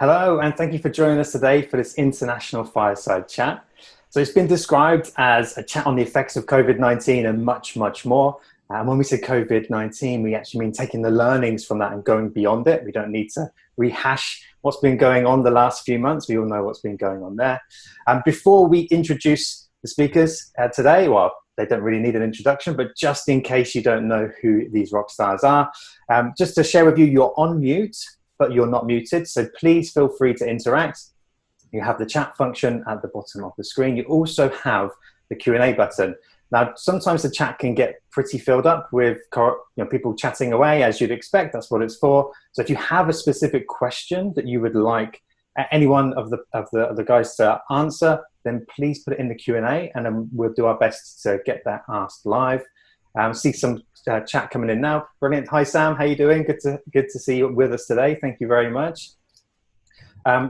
Hello, and thank you for joining us today for this international fireside chat. So it's been described as a chat on the effects of COVID-19 and much, much more. And when we say COVID-19, we actually mean taking the learnings from that and going beyond it. We don't need to rehash what's been going on the last few months. We all know what's been going on there. Before we introduce the speakers today, well, they don't really need an introduction, but just in case you don't know who these rock stars are, just to share with you, you're on mute, but you're not muted. So please feel free to interact. You have the chat function at the bottom of the screen. You also have the Q&A button. Now, sometimes the chat can get pretty filled up with people chatting away, as you'd expect. That's what it's for. So if you have a specific question that you would like any one of the guys to answer, then please put it in the Q&A, and then we'll do our best to get that asked live. See some chat coming in now. Brilliant. Hi, Sam. How you doing? Good to see you with us today. Thank you very much.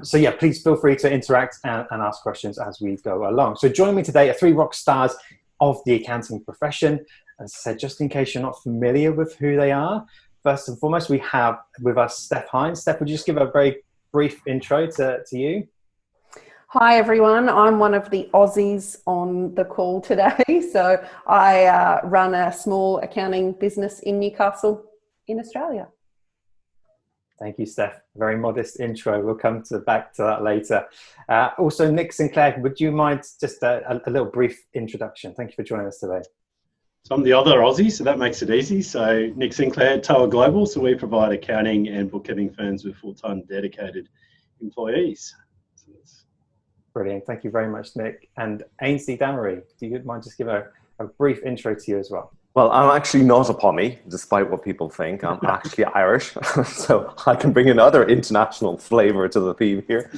So yeah, please feel free to interact and ask questions as we go along. So joining me today are three rock stars of the accounting profession. As I said, just in case you're not familiar with who they are, first and foremost, we have with us Steph Hines. Steph, would you just give a very brief intro to you? Hi everyone, I'm one of the Aussies on the call today. So I run a small accounting business in Newcastle in Australia. Thank you, Steph. Very modest intro. We'll come back to that later. Also, Nick Sinclair, would you mind just a little brief introduction? Thank you for joining us today. So I'm the other Aussie, so that makes it easy. So Nick Sinclair, TOA Global. So we provide accounting and bookkeeping firms with full-time dedicated employees. Brilliant. Thank you very much, Nick. And Ainsley Damery, do you mind just give a brief intro to you as well? Well, I'm actually not a Pommy, despite what people think. I'm actually Irish, so I can bring another international flavor to the theme here.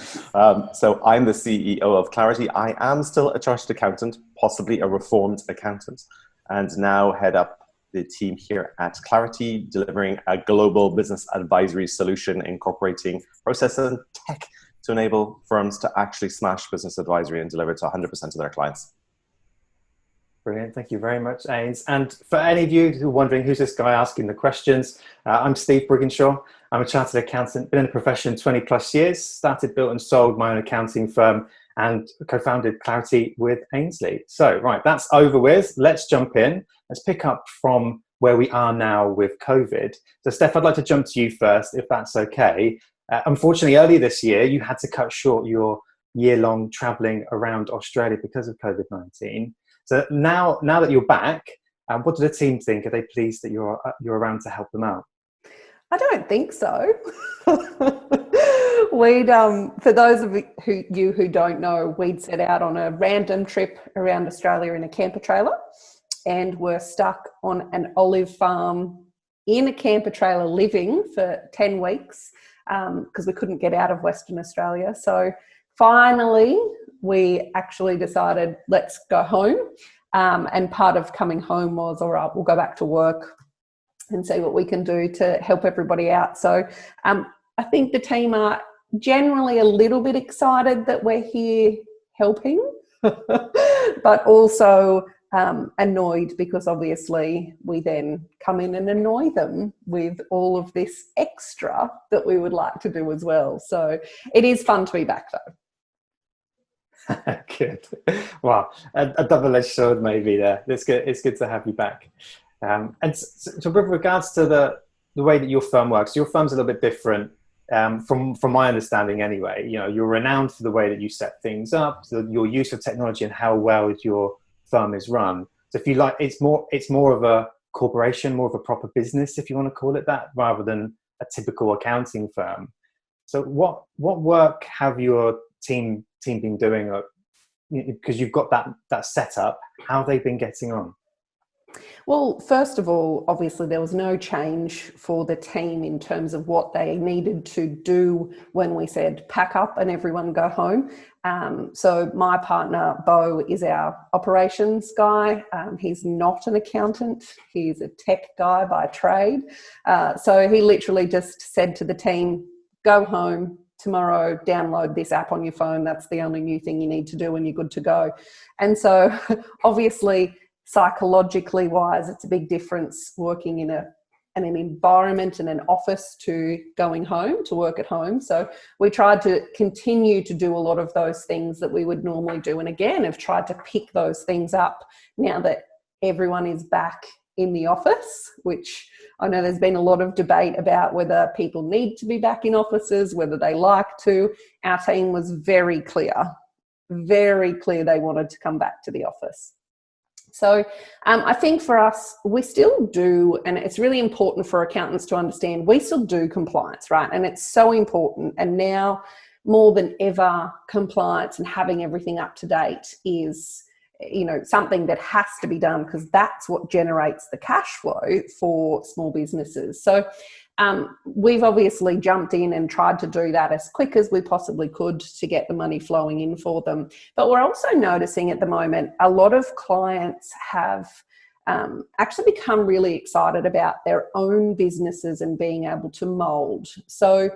So I'm the CEO of Clarity. I am still a chartered accountant, possibly a reformed accountant, and now head up the team here at Clarity, delivering a global business advisory solution incorporating process and tech to enable firms to actually smash business advisory and deliver to 100% of their clients. Brilliant. Thank you very much, Ains. And for any of you who are wondering who's this guy asking the questions, I'm Steve Brigginshaw. I'm a chartered accountant, been in the profession 20 plus years, started, built and sold my own accounting firm and co-founded Clarity with Ainsley. So, right, that's over with. Let's jump in. Let's pick up from where we are now with COVID. So, Steph, I'd like to jump to you first, if that's okay. Unfortunately, earlier this year, you had to cut short your year-long traveling around Australia because of COVID-19. So now that you're back, what do the team think? Are they pleased that you're around to help them out? I don't think so. For those of you who don't know, we'd set out on a random trip around Australia in a camper trailer and were stuck on an olive farm in a camper trailer living for 10 weeks because we couldn't get out of Western Australia. So finally, we actually decided, let's go home. And part of coming home was, all right, we'll go back to work and see what we can do to help everybody out. So I think the team are generally a little bit excited that we're here helping, but also annoyed because obviously we then come in and annoy them with all of this extra that we would like to do as well. So it is fun to be back though. Good. Well, a double-edged sword maybe there. It's good to have you back. And so with regards to the way that your firm works, your firm's a little bit different from my understanding anyway. You know, you're renowned for the way that you set things up, your use of technology and how well your firm is run. So if you like, it's more of a corporation, more of a proper business, if you want to call it that, rather than a typical accounting firm. So what work have your team been doing, because you've got that setup? How have they been getting on? Well, first of all, obviously there was no change for the team in terms of what they needed to do when we said pack up and everyone go home. So my partner, Bo, is our operations guy. He's not an accountant. He's a tech guy by trade. So he literally just said to the team, go home tomorrow, download this app on your phone. That's the only new thing you need to do and you're good to go. And so obviously, psychologically wise, it's a big difference working in and an environment and an office to going home, to work at home. So we tried to continue to do a lot of those things that we would normally do. And again, have tried to pick those things up now that everyone is back in the office, which I know there's been a lot of debate about whether people need to be back in offices, whether they like to. Our team was very clear they wanted to come back to the office. So I think for us, we still do, and it's really important for accountants to understand, we still do compliance, right? And it's so important. And now more than ever, compliance and having everything up to date is, you know, something that has to be done, because that's what generates the cash flow for small businesses. So we've obviously jumped in and tried to do that as quick as we possibly could to get the money flowing in for them. But we're also noticing at the moment a lot of clients have actually become really excited about their own businesses and being able to mould. So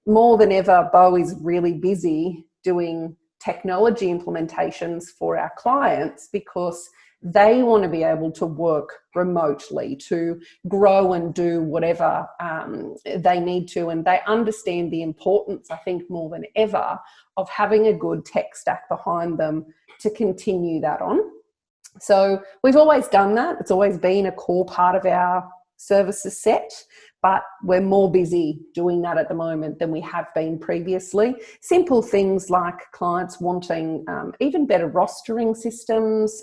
more than ever, Bo is really busy doing technology implementations for our clients because they want to be able to work remotely, to grow and do whatever they need to. And they understand the importance, I think, more than ever, of having a good tech stack behind them to continue that on. So we've always done that. It's always been a core part of our services set, but we're more busy doing that at the moment than we have been previously. Simple things like clients wanting even better rostering systems,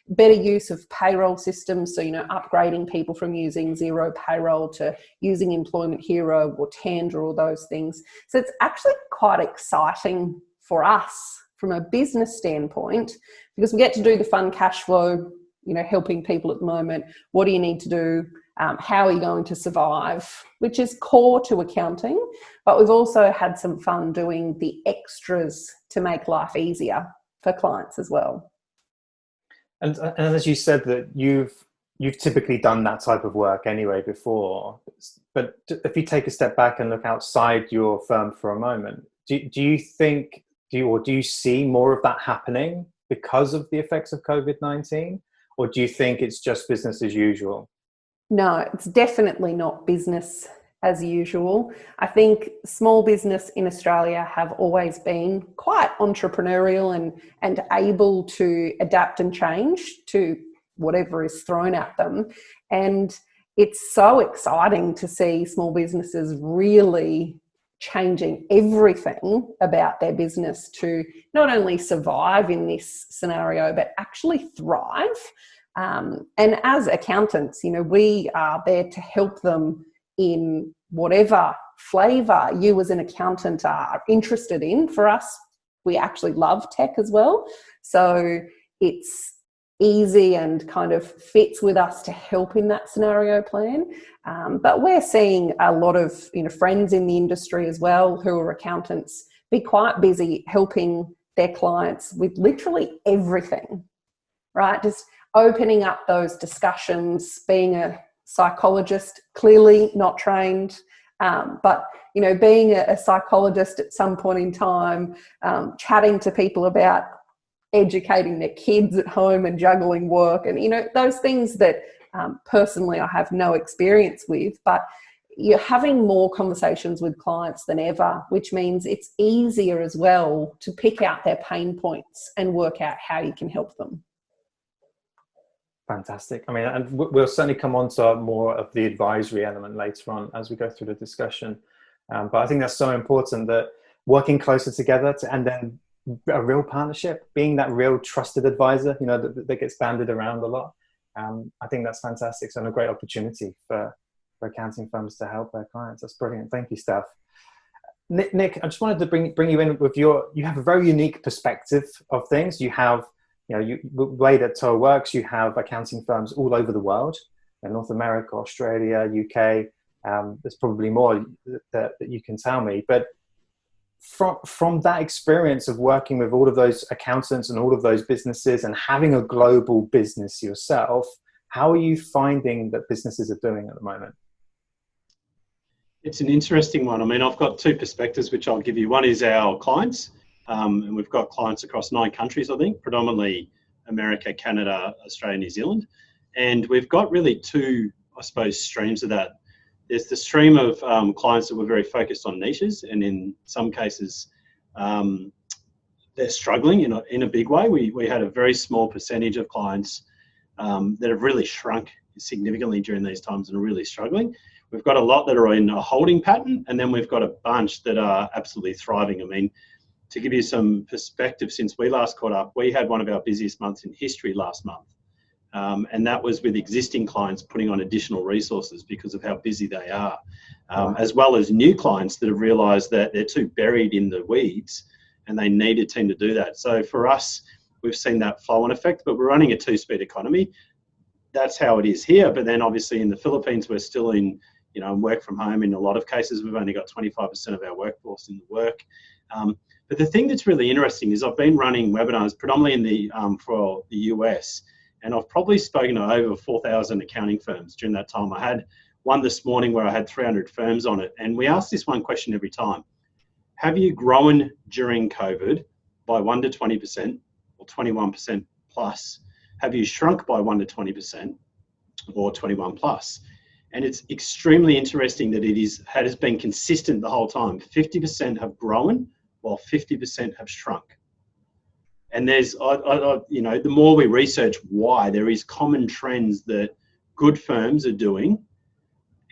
better use of payroll systems. So, you know, upgrading people from using Xero Payroll to using Employment Hero or Tandra, or those things. So it's actually quite exciting for us from a business standpoint, because we get to do the fun cash flow, you know, helping people at the moment. What do you need to do? How are you going to survive? Which is core to accounting, but we've also had some fun doing the extras to make life easier for clients as well. And as you said, that you've typically done that type of work anyway before, but if you take a step back and look outside your firm for a moment, do you think, do you see more of that happening because of the effects of COVID-19, or do you think it's just business as usual? No, it's definitely not business as usual. I think small business in Australia have always been quite entrepreneurial and able to adapt and change to whatever is thrown at them. And it's so exciting to see small businesses really changing everything about their business to not only survive in this scenario, but actually thrive. And as accountants, you know, we are there to help them in whatever flavour you as an accountant are interested in. For us, we actually love tech as well. So it's easy and kind of fits with us to help in that scenario plan. But we're seeing a lot of, you know, friends in the industry as well who are accountants be quite busy helping their clients with literally everything, right? Just opening up those discussions, being a psychologist, clearly not trained, but, you know, being a psychologist at some point in time, chatting to people about educating their kids at home and juggling work, and, you know, those things that personally I have no experience with, but you're having more conversations with clients than ever, which means it's easier as well to pick out their pain points and work out how you can help them. Fantastic. I mean, and we'll certainly come on to more of the advisory element later on as we go through the discussion. But I think that's so important, that working closer together and then a real partnership, being that real trusted advisor, you know, that gets banded around a lot. I think that's fantastic. So, and a great opportunity for accounting firms to help their clients. That's brilliant. Thank you, Steph. Nick, I just wanted to bring you in with you have a very unique perspective of things. You have, you know, the way that TOA works, you have accounting firms all over the world, in North America, Australia, UK. There's probably more that you can tell me. But from that experience of working with all of those accountants and all of those businesses and having a global business yourself, how are you finding that businesses are doing at the moment? It's an interesting one. I mean, I've got two perspectives, which I'll give you. One is our clients. And we've got clients across 9 countries, I think, predominantly America, Canada, Australia, New Zealand. And we've got really two, I suppose, streams of that. there's the stream of clients that were very focused on niches, and in some cases, they're struggling in a big way. We had a very small percentage of clients that have really shrunk significantly during these times and are really struggling. We've got a lot that are in a holding pattern, and then we've got a bunch that are absolutely thriving. I mean, to give you some perspective, since we last caught up, we had one of our busiest months in history last month. And that was with existing clients putting on additional resources because of how busy they are, as well as new clients that have realised that they're too buried in the weeds and they need a team to do that. So for us, we've seen that flow-on effect, but we're running a two-speed economy. That's how it is here. But then obviously in the Philippines, we're still in, work from home. In a lot of cases, we've only got 25% of our workforce in the work. But the thing that's really interesting is I've been running webinars predominantly for the US, and I've probably spoken to over 4,000 accounting firms during that time. I had one this morning where I had 300 firms on it, and we ask this one question every time. Have you grown during COVID by 1 to 20% or 21% plus? Have you shrunk by 1 to 20% or 21 plus? And it's extremely interesting that it has been consistent the whole time. 50% have grown while 50% have shrunk. And there's, the more we research why, there is common trends that good firms are doing,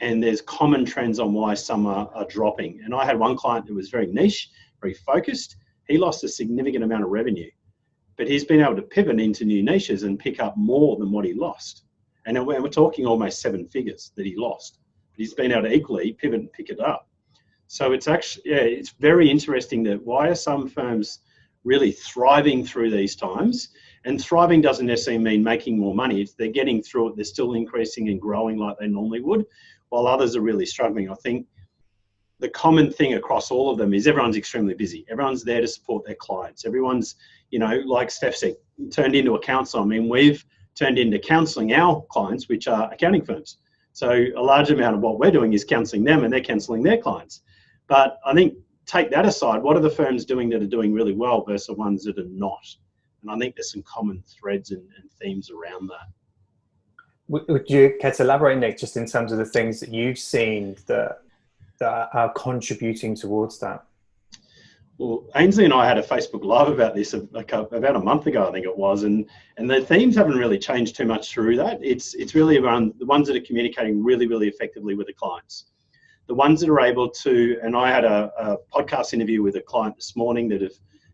and there's common trends on why some are dropping. And I had one client who was very niche, very focused. He lost a significant amount of revenue, but he's been able to pivot into new niches and pick up more than what he lost. And we're talking almost 7 figures that he lost, but he's been able to equally pivot and pick it up. So it's actually, it's very interesting that why are some firms really thriving through these times? And thriving doesn't necessarily mean making more money. They're getting through it. They're still increasing and growing like they normally would, while others are really struggling. I think the common thing across all of them is everyone's extremely busy. Everyone's there to support their clients. Everyone's, like Steph said, turned into a counsellor. I mean, we've turned into counselling our clients, which are accounting firms. So a large amount of what we're doing is counselling them, and they're counselling their clients. But I think, take that aside, what are the firms doing that are doing really well versus the ones that are not? And I think there's some common threads and themes around that. Would you care to elaborate, Nick, just in terms of the things that you've seen that are contributing towards that? Well, Ainsley and I had a Facebook Live about this about a month ago, I think it was, and the themes haven't really changed too much through that. It's really around the ones that are communicating really, really effectively with the clients. The ones that are able to, and I had a podcast interview with a client this morning that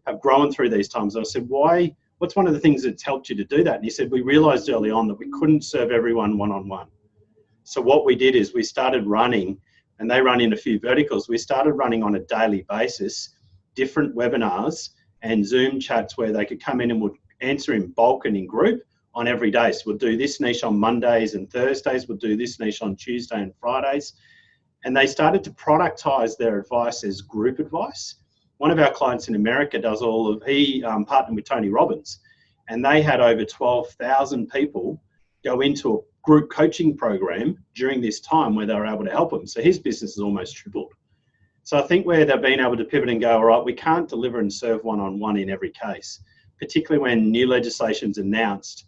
have grown through these times. And I said, what's one of the things that's helped you to do that? And he said, we realized early on that we couldn't serve everyone one-on-one. So what we did is we started running, and they run in a few verticals. We started running on a daily basis, different webinars and Zoom chats where they could come in and would answer in bulk and in group on every day. So we'll do this niche on Mondays and Thursdays. We'll do this niche on Tuesday and Fridays. And they started to productize their advice as group advice. One of our clients in America he partnered with Tony Robbins, and they had over 12,000 people go into a group coaching program during this time where they were able to help them. So his business has almost tripled. So I think where they've been able to pivot and go, all right, we can't deliver and serve one-on-one in every case, particularly when new legislation's announced.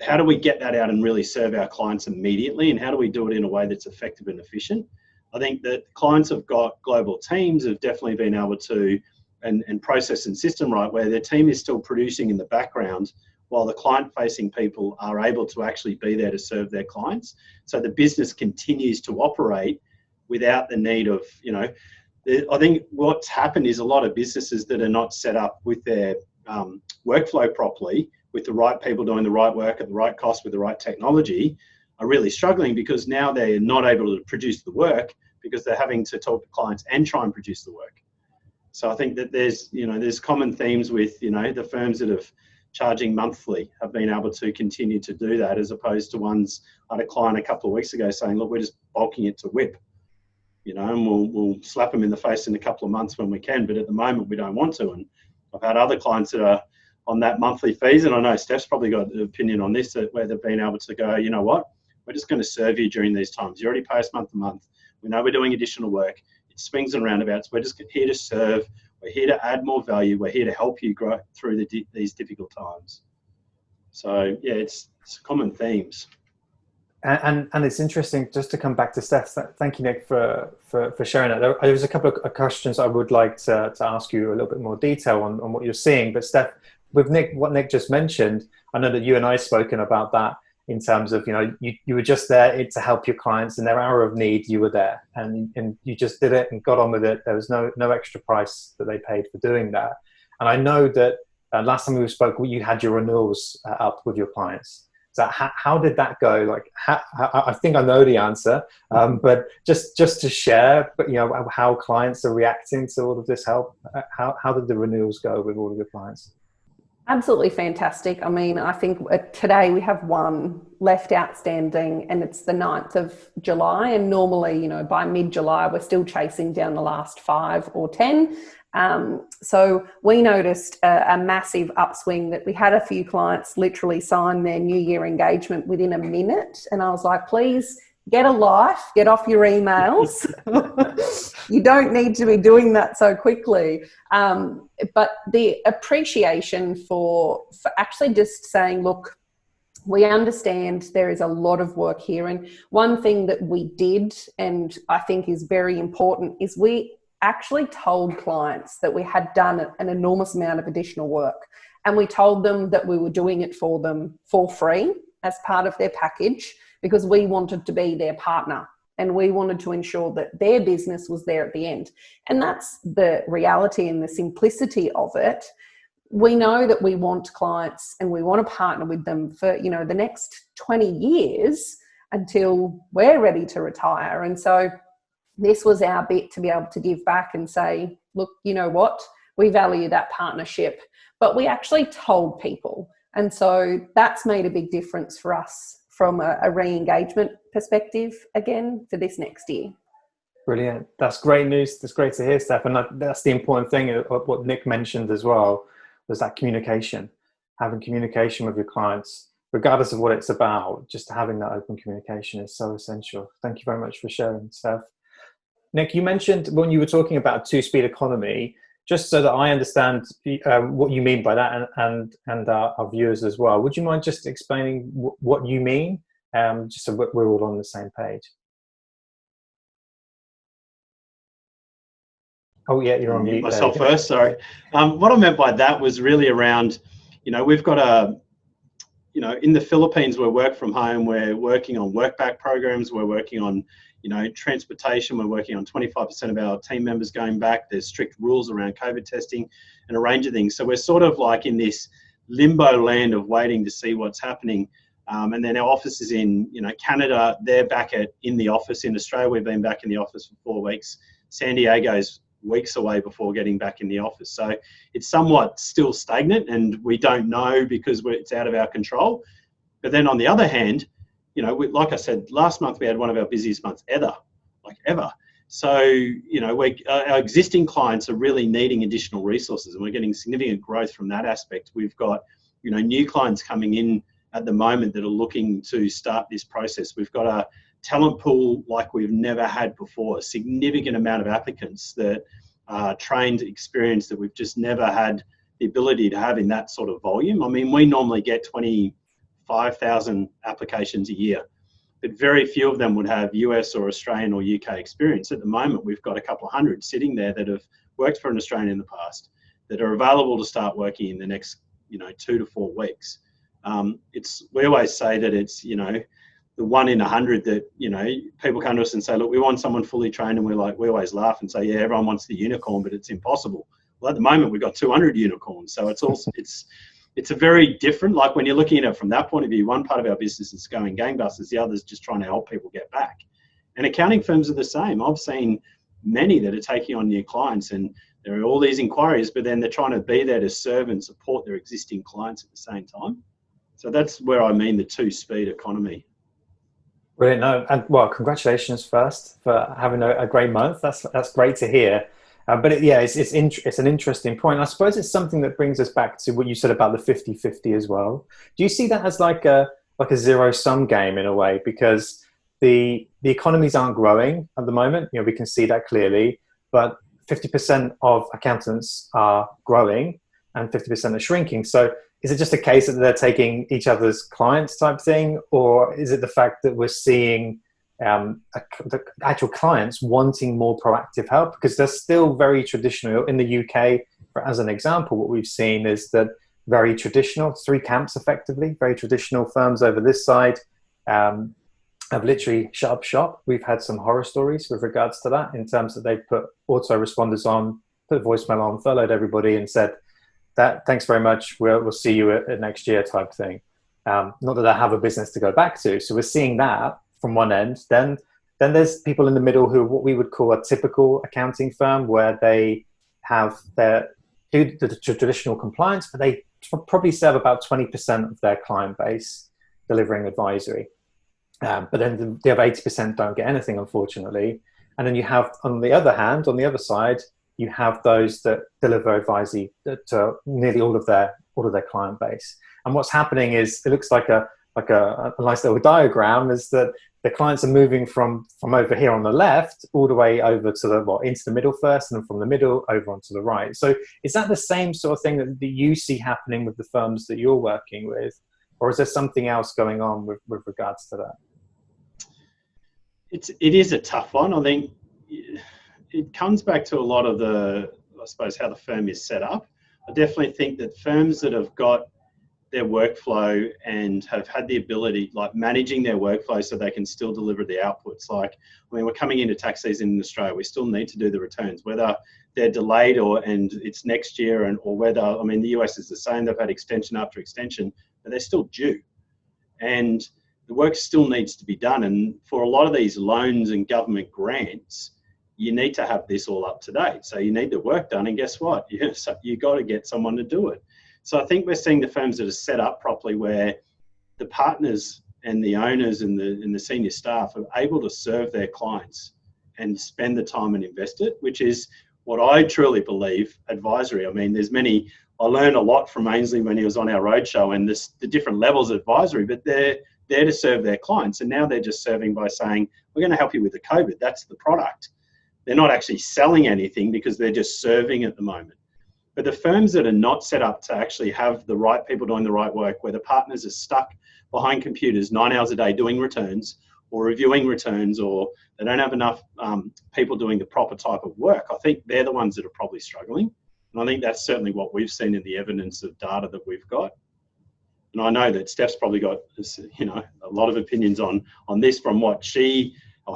How do we get that out and really serve our clients immediately? And how do we do it in a way that's effective and efficient? I think that clients have got global teams have definitely been able to and process and system right, where their team is still producing in the background while the client-facing people are able to actually be there to serve their clients. So the business continues to operate without the need of, I think what's happened is a lot of businesses that are not set up with their workflow properly, with the right people doing the right work at the right cost with the right technology, are really struggling because now they're not able to produce the work because they're having to talk to clients and try and produce the work. So I think that there's common themes with, the firms that have charging monthly have been able to continue to do that, as opposed to ones. I had a client a couple of weeks ago saying, look, we're just bulking it to whip, and we'll slap them in the face in a couple of months when we can, but at the moment we don't want to. And I've had other clients that are on that monthly fees, and I know Steph's probably got an opinion on this, where they've been able to go, you know what, we're just going to serve you during these times. You already pay us month to month. We know we're doing additional work. It swings and roundabouts. We're just here to serve. We're here to add more value. We're here to help you grow through these difficult times. So yeah, it's common themes. And it's interesting, just to come back to Steph, thank you, Nick, for sharing that. There was a couple of questions I would like to ask you a little bit more detail on what you're seeing. But Steph, with Nick, what Nick just mentioned, I know that you and I have spoken about that in terms of, you were just there to help your clients in their hour of need. You were there and you just did it and got on with it. There was no extra price that they paid for doing that. And I know that last time we spoke, you had your renewals up with your clients. So how did that go? Like, I think I know the answer, but just to share, but how clients are reacting to all of this help. How did the renewals go with all of your clients? Absolutely fantastic. I mean, I think today we have one left outstanding, and it's the 9th of July. And normally, by mid-July, we're still chasing down the last 5 or 10. So we noticed a massive upswing that we had a few clients literally sign their New Year engagement within a minute. And I was like, please get a life, get off your emails. You don't need to be doing that so quickly. But the appreciation for actually just saying, look, we understand there is a lot of work here. And one thing that we did, and I think is very important, is we actually told clients that we had done an enormous amount of additional work. And we told them that we were doing it for them for free as part of their package, because we wanted to be their partner and we wanted to ensure that their business was there at the end. And that's the reality and the simplicity of it. We know that we want clients and we want to partner with them for, the next 20 years until we're ready to retire. And so this was our bit to be able to give back and say, look, you know what? We value that partnership, but we actually told people. And so that's made a big difference for us from a re-engagement perspective, again, for this next year. Brilliant. That's great news. That's great to hear, Steph. And that's the important thing of what Nick mentioned as well, was that communication, having communication with your clients, regardless of what it's about. Just having that open communication is so essential. Thank you very much for sharing, Steph. Nick, you mentioned when you were talking about two-speed economy, just so that I understand what you mean by that, and our viewers as well. Would you mind just explaining what you mean, just so we're all on the same page? Oh yeah, you're on mute. Myself first, sorry. What I meant by that was really around, we've got in the Philippines, we're work from home, we're working on work back programs, we're working on transportation, we're working on 25% of our team members going back. There's strict rules around COVID testing and a range of things. So we're sort of like in this limbo land of waiting to see what's happening. And then our office is in, Canada. They're back in the office. In Australia, we've been back in the office for 4 weeks. San Diego's weeks away before getting back in the office. So it's somewhat still stagnant, and we don't know because it's out of our control. But then on the other hand, like I said, last month we had one of our busiest months ever. So, our existing clients are really needing additional resources, and we're getting significant growth from that aspect. We've got, new clients coming in at the moment that are looking to start this process. We've got a talent pool like we've never had before, a significant amount of applicants that are trained, experienced, that we've just never had the ability to have in that sort of volume. I mean, we normally get 25,000 applications a year, but very few of them would have US or Australian or UK experience. At the moment, we've got a couple of hundred sitting there that have worked for an Australian in the past, that are available to start working in the next, 2 to 4 weeks. We always say that it's, the 1 in 100 that, people come to us and say, look, we want someone fully trained, and we always laugh and say, yeah, everyone wants the unicorn, but it's impossible. Well, at the moment, we've got 200 unicorns. So it's also, it's a very different, like when you're looking at it from that point of view, one part of our business is going gangbusters, the other is just trying to help people get back. And accounting firms are the same. I've seen many that are taking on new clients, and there are all these inquiries, but then they're trying to be there to serve and support their existing clients at the same time. So that's where I mean the two-speed economy. Brilliant. No, and well, congratulations first for having a great month. That's great to hear. But it's an interesting point. I suppose it's something that brings us back to what you said about the 50-50 as well. Do you see that as like a zero-sum game in a way? Because the economies aren't growing at the moment. We can see that clearly. But 50% of accountants are growing and 50% are shrinking. So is it just a case that they're taking each other's clients type thing, or is it the fact that we're seeing the actual clients wanting more proactive help? Because they're still very traditional. In the UK, as an example, what we've seen is that very traditional, three camps effectively, very traditional firms over this side have literally shut up shop. We've had some horror stories with regards to that, in terms that they've put autoresponders on, put voicemail on, furloughed everybody and said, that thanks very much, we'll see you at next year type thing. Not that I have a business to go back to. So we're seeing that from one end. Then there's people in the middle who are what we would call a typical accounting firm, where they have do the traditional compliance, but they probably serve about 20% of their client base delivering advisory. But then the other 80% don't get anything, unfortunately. And then you have, on the other hand, on the other side, you have those that deliver advisory to nearly all of their client base. And what's happening is, it looks like a nice little diagram, is that the clients are moving from over here on the left all the way over to into the middle first, and then from the middle over onto the right. So is that the same sort of thing that you see happening with the firms that you're working with, or is there something else going on with regards to that? It is a tough one. I think it comes back to a lot of I suppose, how the firm is set up. I definitely think that firms that have got their workflow and have had the ability, like managing their workflow so they can still deliver the outputs. Like, I mean, we're coming into tax season in Australia. We still need to do the returns, whether they're delayed and it's next year, or whether, I mean, the US is the same. They've had extension after extension, but they're still due. And the work still needs to be done. And for a lot of these loans and government grants, you need to have this all up to date. So you need the work done. And guess what? You got to get someone to do it. So I think we're seeing the firms that are set up properly, where the partners and the owners and the senior staff are able to serve their clients and spend the time and invest it, which is what I truly believe advisory. I mean, I learned a lot from Ainsley when he was on our roadshow, and the different levels of advisory, but they're there to serve their clients. And now they're just serving by saying, we're going to help you with the COVID. That's the product. They're not actually selling anything, because they're just serving at the moment. But the firms that are not set up to actually have the right people doing the right work, where the partners are stuck behind computers 9 hours a day doing returns or reviewing returns, or they don't have enough people doing the proper type of work, I think they're the ones that are probably struggling. And I think that's certainly what we've seen in the evidence of data that we've got. And I know that Steph's probably got, a lot of opinions on this, from what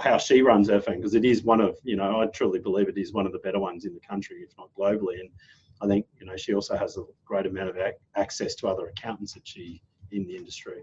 how she runs her firm, because it is one of, I truly believe it is one of the better ones in the country, if not globally. And I think, she also has a great amount of access to other accountants in the industry.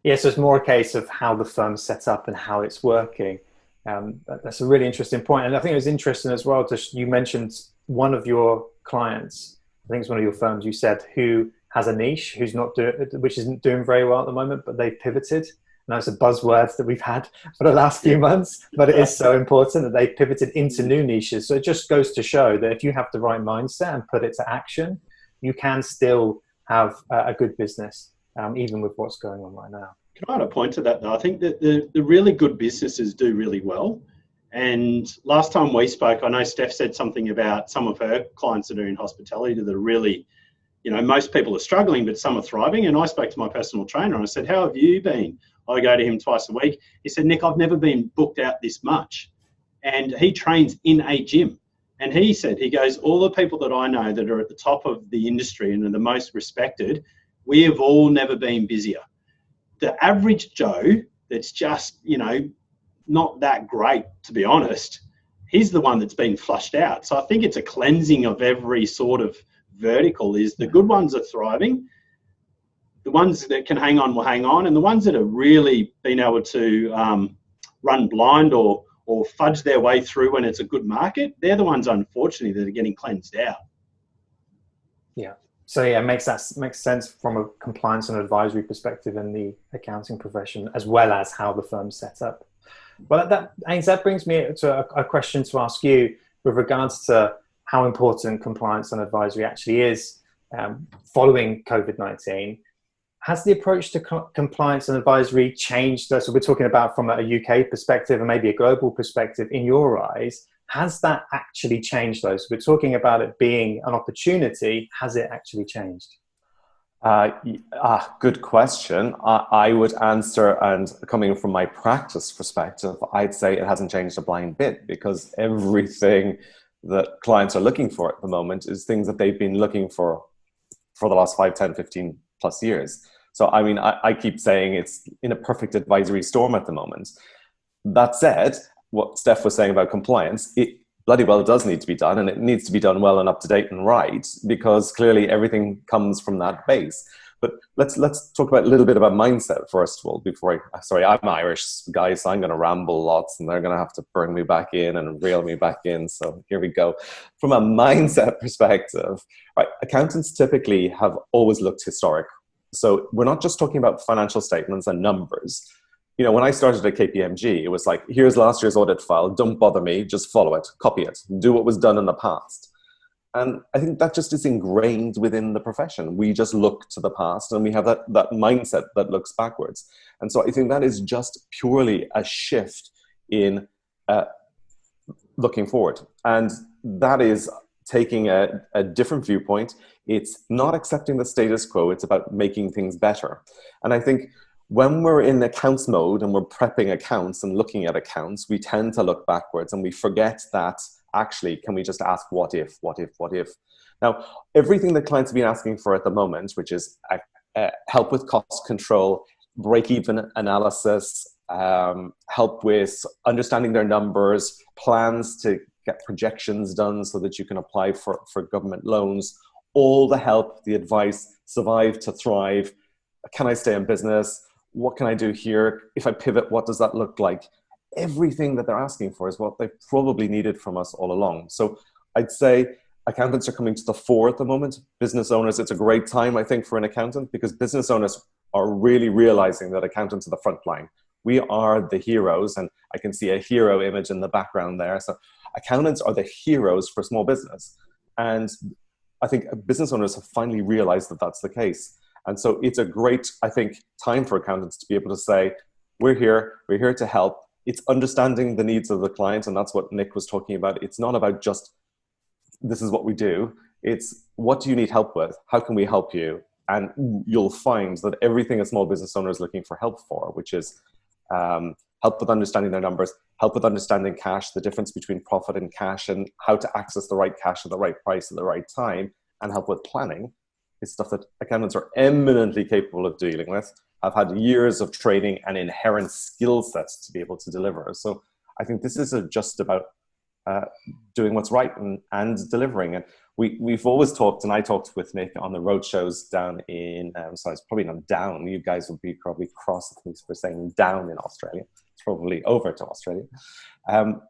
Yeah, so it's more a case of how the firm's set up and how it's working. That's a really interesting point. And I think it was interesting as well, you mentioned one of your clients, I think it's one of your firms, you said, who has a niche, which isn't doing very well at the moment, but they've pivoted. And that's a buzzword that we've had for the last few months, but it is so important that they pivoted into new niches. So it just goes to show that if you have the right mindset and put it to action, you can still have a good business, even with what's going on right now. Can I add a point to that, though? I think that the really good businesses do really well. And last time we spoke, I know Steph said something about some of her clients that are in hospitality that are really, most people are struggling, but some are thriving. And I spoke to my personal trainer and I said, how have you been? I go to him twice a week. He said, Nick, I've never been booked out this much. And he trains in a gym. And he said, all the people that I know that are at the top of the industry and are the most respected, we have all never been busier. The average Joe that's just, not that great, to be honest, he's the one that's been flushed out. So I think it's a cleansing of every sort of vertical. Is the good ones are thriving. The ones that can hang on will hang on, and the ones that have really been able to run blind or fudge their way through when it's a good market, they're the ones, unfortunately, that are getting cleansed out. Yeah. So yeah, it makes sense from a compliance and advisory perspective in the accounting profession, as well as how the firm's set up. Well, that brings me to a question to ask you with regards to how important compliance and advisory actually is following COVID-19. Has the approach to compliance and advisory changed? So we're talking about from a UK perspective and maybe a global perspective. In your eyes, has that actually changed those? So we're talking about it being an opportunity. Has it actually changed? Good question. I would answer, and coming from my practice perspective, I'd say it hasn't changed a blind bit, because everything that clients are looking for at the moment is things that they've been looking for the last 5, 10, 15 plus years. So, I mean, I keep saying it's in a perfect advisory storm at the moment. That said, what Steph was saying about compliance, it bloody well does need to be done, and it needs to be done well and up to date and right, because clearly everything comes from that base. But let's talk about a little bit about mindset first of all. Before sorry, I'm Irish, guys, so I'm going to ramble lots, and they're going to have to bring me back in and reel me back in. So here we go. From a mindset perspective, right? Accountants typically have always looked historic. So we're not just talking about financial statements and numbers. You know, when I started at KPMG, it was like, here's last year's audit file. Don't bother me. Just follow it, copy it, do what was done in the past. And I think that just is ingrained within the profession. We just look to the past, and we have that mindset that looks backwards. And so I think that is just purely a shift in looking forward. And that is taking a different viewpoint. It's not accepting the status quo. It's about making things better. And I think when we're in accounts mode and we're prepping accounts and looking at accounts, we tend to look backwards, and we forget that actually, can we just ask what if, what if, what if? Now, everything that clients have been asking for at the moment, which is help with cost control, break-even analysis, help with understanding their numbers, plans to get projections done so that you can apply for government loans, all the help, the advice, survive to thrive, can I stay in business? What can I do here? If I pivot, what does that look like? Everything that they're asking for is what they've probably needed from us all along. So I'd say accountants are coming to the fore at the moment. Business owners, it's a great time, I think, for an accountant, because business owners are really realizing that accountants are the front line. We are the heroes, and I can see a hero image in the background there. So accountants are the heroes for small business. And I think business owners have finally realized that that's the case. And so it's a great, I think, time for accountants to be able to say, we're here to help. It's understanding the needs of the client, and that's what Nick was talking about. It's not about just, this is what we do. It's, what do you need help with? How can we help you? And you'll find that everything a small business owner is looking for help for, which is help with understanding their numbers, help with understanding cash, the difference between profit and cash, and how to access the right cash at the right price at the right time, and help with planning, is stuff that accountants are eminently capable of dealing with. I've had years of training and inherent skill sets to be able to deliver. So I think this is just about doing what's right and delivering. And we've always talked, and I talked with Nick on the road shows down in, so it's probably not down, you guys would be probably cross at least for saying down in Australia. It's probably over to Australia.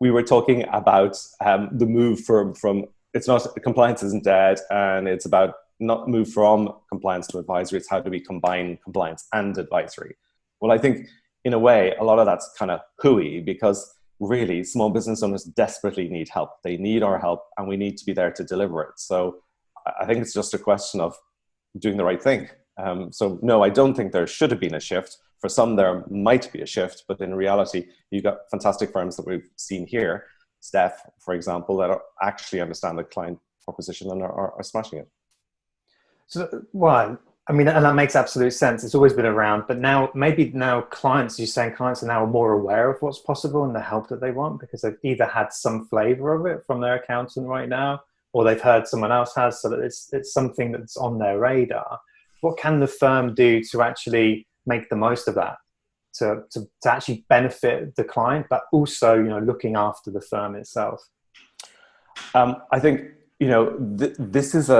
We were talking about the move from it's not, compliance isn't dead, and it's about not move from compliance to advisory. It's how do we combine compliance and advisory? Well, I think in a way, a lot of that's kind of hooey, because really small business owners desperately need help. They need our help, and we need to be there to deliver it. So I think it's just a question of doing the right thing. So no, I don't think there should have been a shift. For some, there might be a shift, but in reality, you've got fantastic firms that we've seen here, Steph, for example, that actually understand the client proposition and are smashing it. So, well, I mean, and that makes absolute sense. It's always been around, but now, maybe now clients, you're saying clients are now more aware of what's possible and the help that they want, because they've either had some flavor of it from their accountant right now, or they've heard someone else has, so that it's something that's on their radar. What can the firm do to actually make the most of that, to actually benefit the client, but also, you know, looking after the firm itself? I think, you know, this is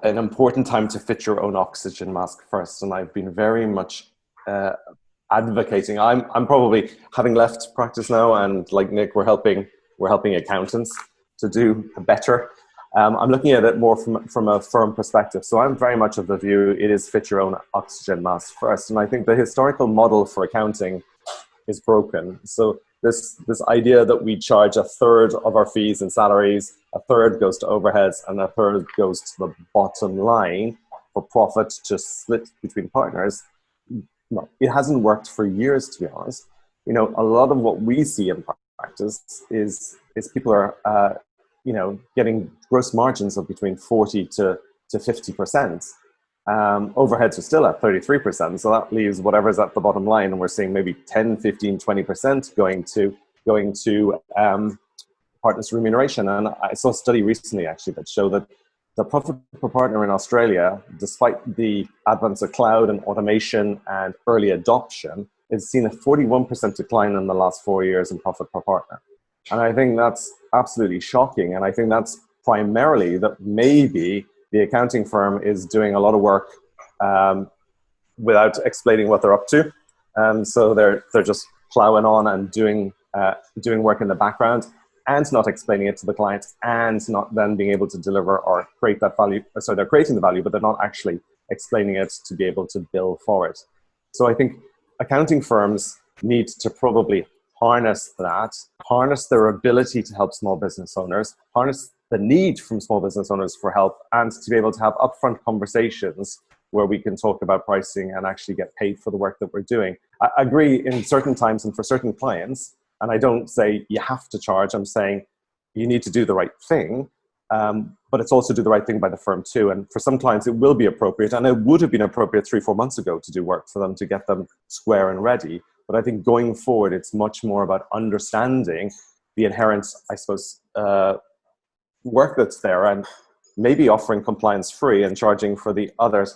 an important time to fit your own oxygen mask first. And I've been very much advocating. I'm probably, having left practice now, and like Nick, we're helping accountants to do better. I'm looking at it more from a firm perspective. So I'm very much of the view it is fit your own oxygen mask first. And I think the historical model for accounting is broken. So this idea that we charge a third of our fees and salaries, a third goes to overheads, and a third goes to the bottom line for profit to split between partners. No, it hasn't worked for years, to be honest. You know, a lot of what we see in practice is people are, you know, getting gross margins of between 40 to 50%. Overheads are still at 33%. So that leaves whatever's at the bottom line. And we're seeing maybe 10, 15, 20% going to partners' remuneration. And I saw a study recently, actually, that showed that the profit per partner in Australia, despite the advance of cloud and automation and early adoption, has seen a 41% decline in the last 4 years in profit per partner. And I think that's absolutely shocking. And I think that's primarily that maybe the accounting firm is doing a lot of work without explaining what they're up to. So they're just plowing on and doing work in the background and not explaining it to the client and not then being able to deliver or create that value. So they're creating the value, but they're not actually explaining it to be able to bill for it. So I think accounting firms need to probably harness that, harness their ability to help small business owners, harness the need from small business owners for help, and to be able to have upfront conversations where we can talk about pricing and actually get paid for the work that we're doing. I agree in certain times and for certain clients, and I don't say you have to charge, I'm saying you need to do the right thing, but it's also do the right thing by the firm too. And for some clients, it will be appropriate, and it would have been appropriate 3-4 months ago to do work for them to get them square and ready. But I think going forward, it's much more about understanding the inherent, I suppose, work that's there, and maybe offering compliance free and charging for the other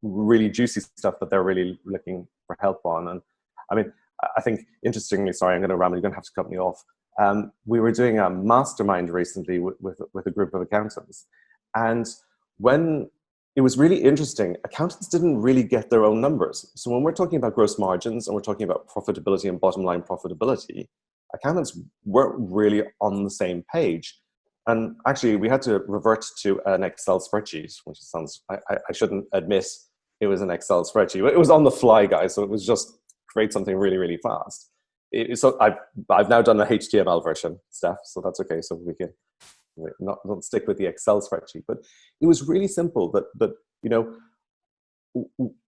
really juicy stuff that they're really looking for help on. And I mean, I think interestingly, sorry, I'm going to ramble, you're going to have to cut me off. We were doing a mastermind recently with a group of accountants. And when it was really interesting, accountants didn't really get their own numbers. So when we're talking about gross margins and we're talking about profitability and bottom line profitability, accountants weren't really on the same page. And actually, we had to revert to an Excel spreadsheet, which sounds, I shouldn't admit it was an Excel spreadsheet. It was on the fly, guys, so it was just create something really, really fast. So I've now done a HTML version, Steph, so that's okay. So we can not stick with the Excel spreadsheet. But it was really simple. But you know,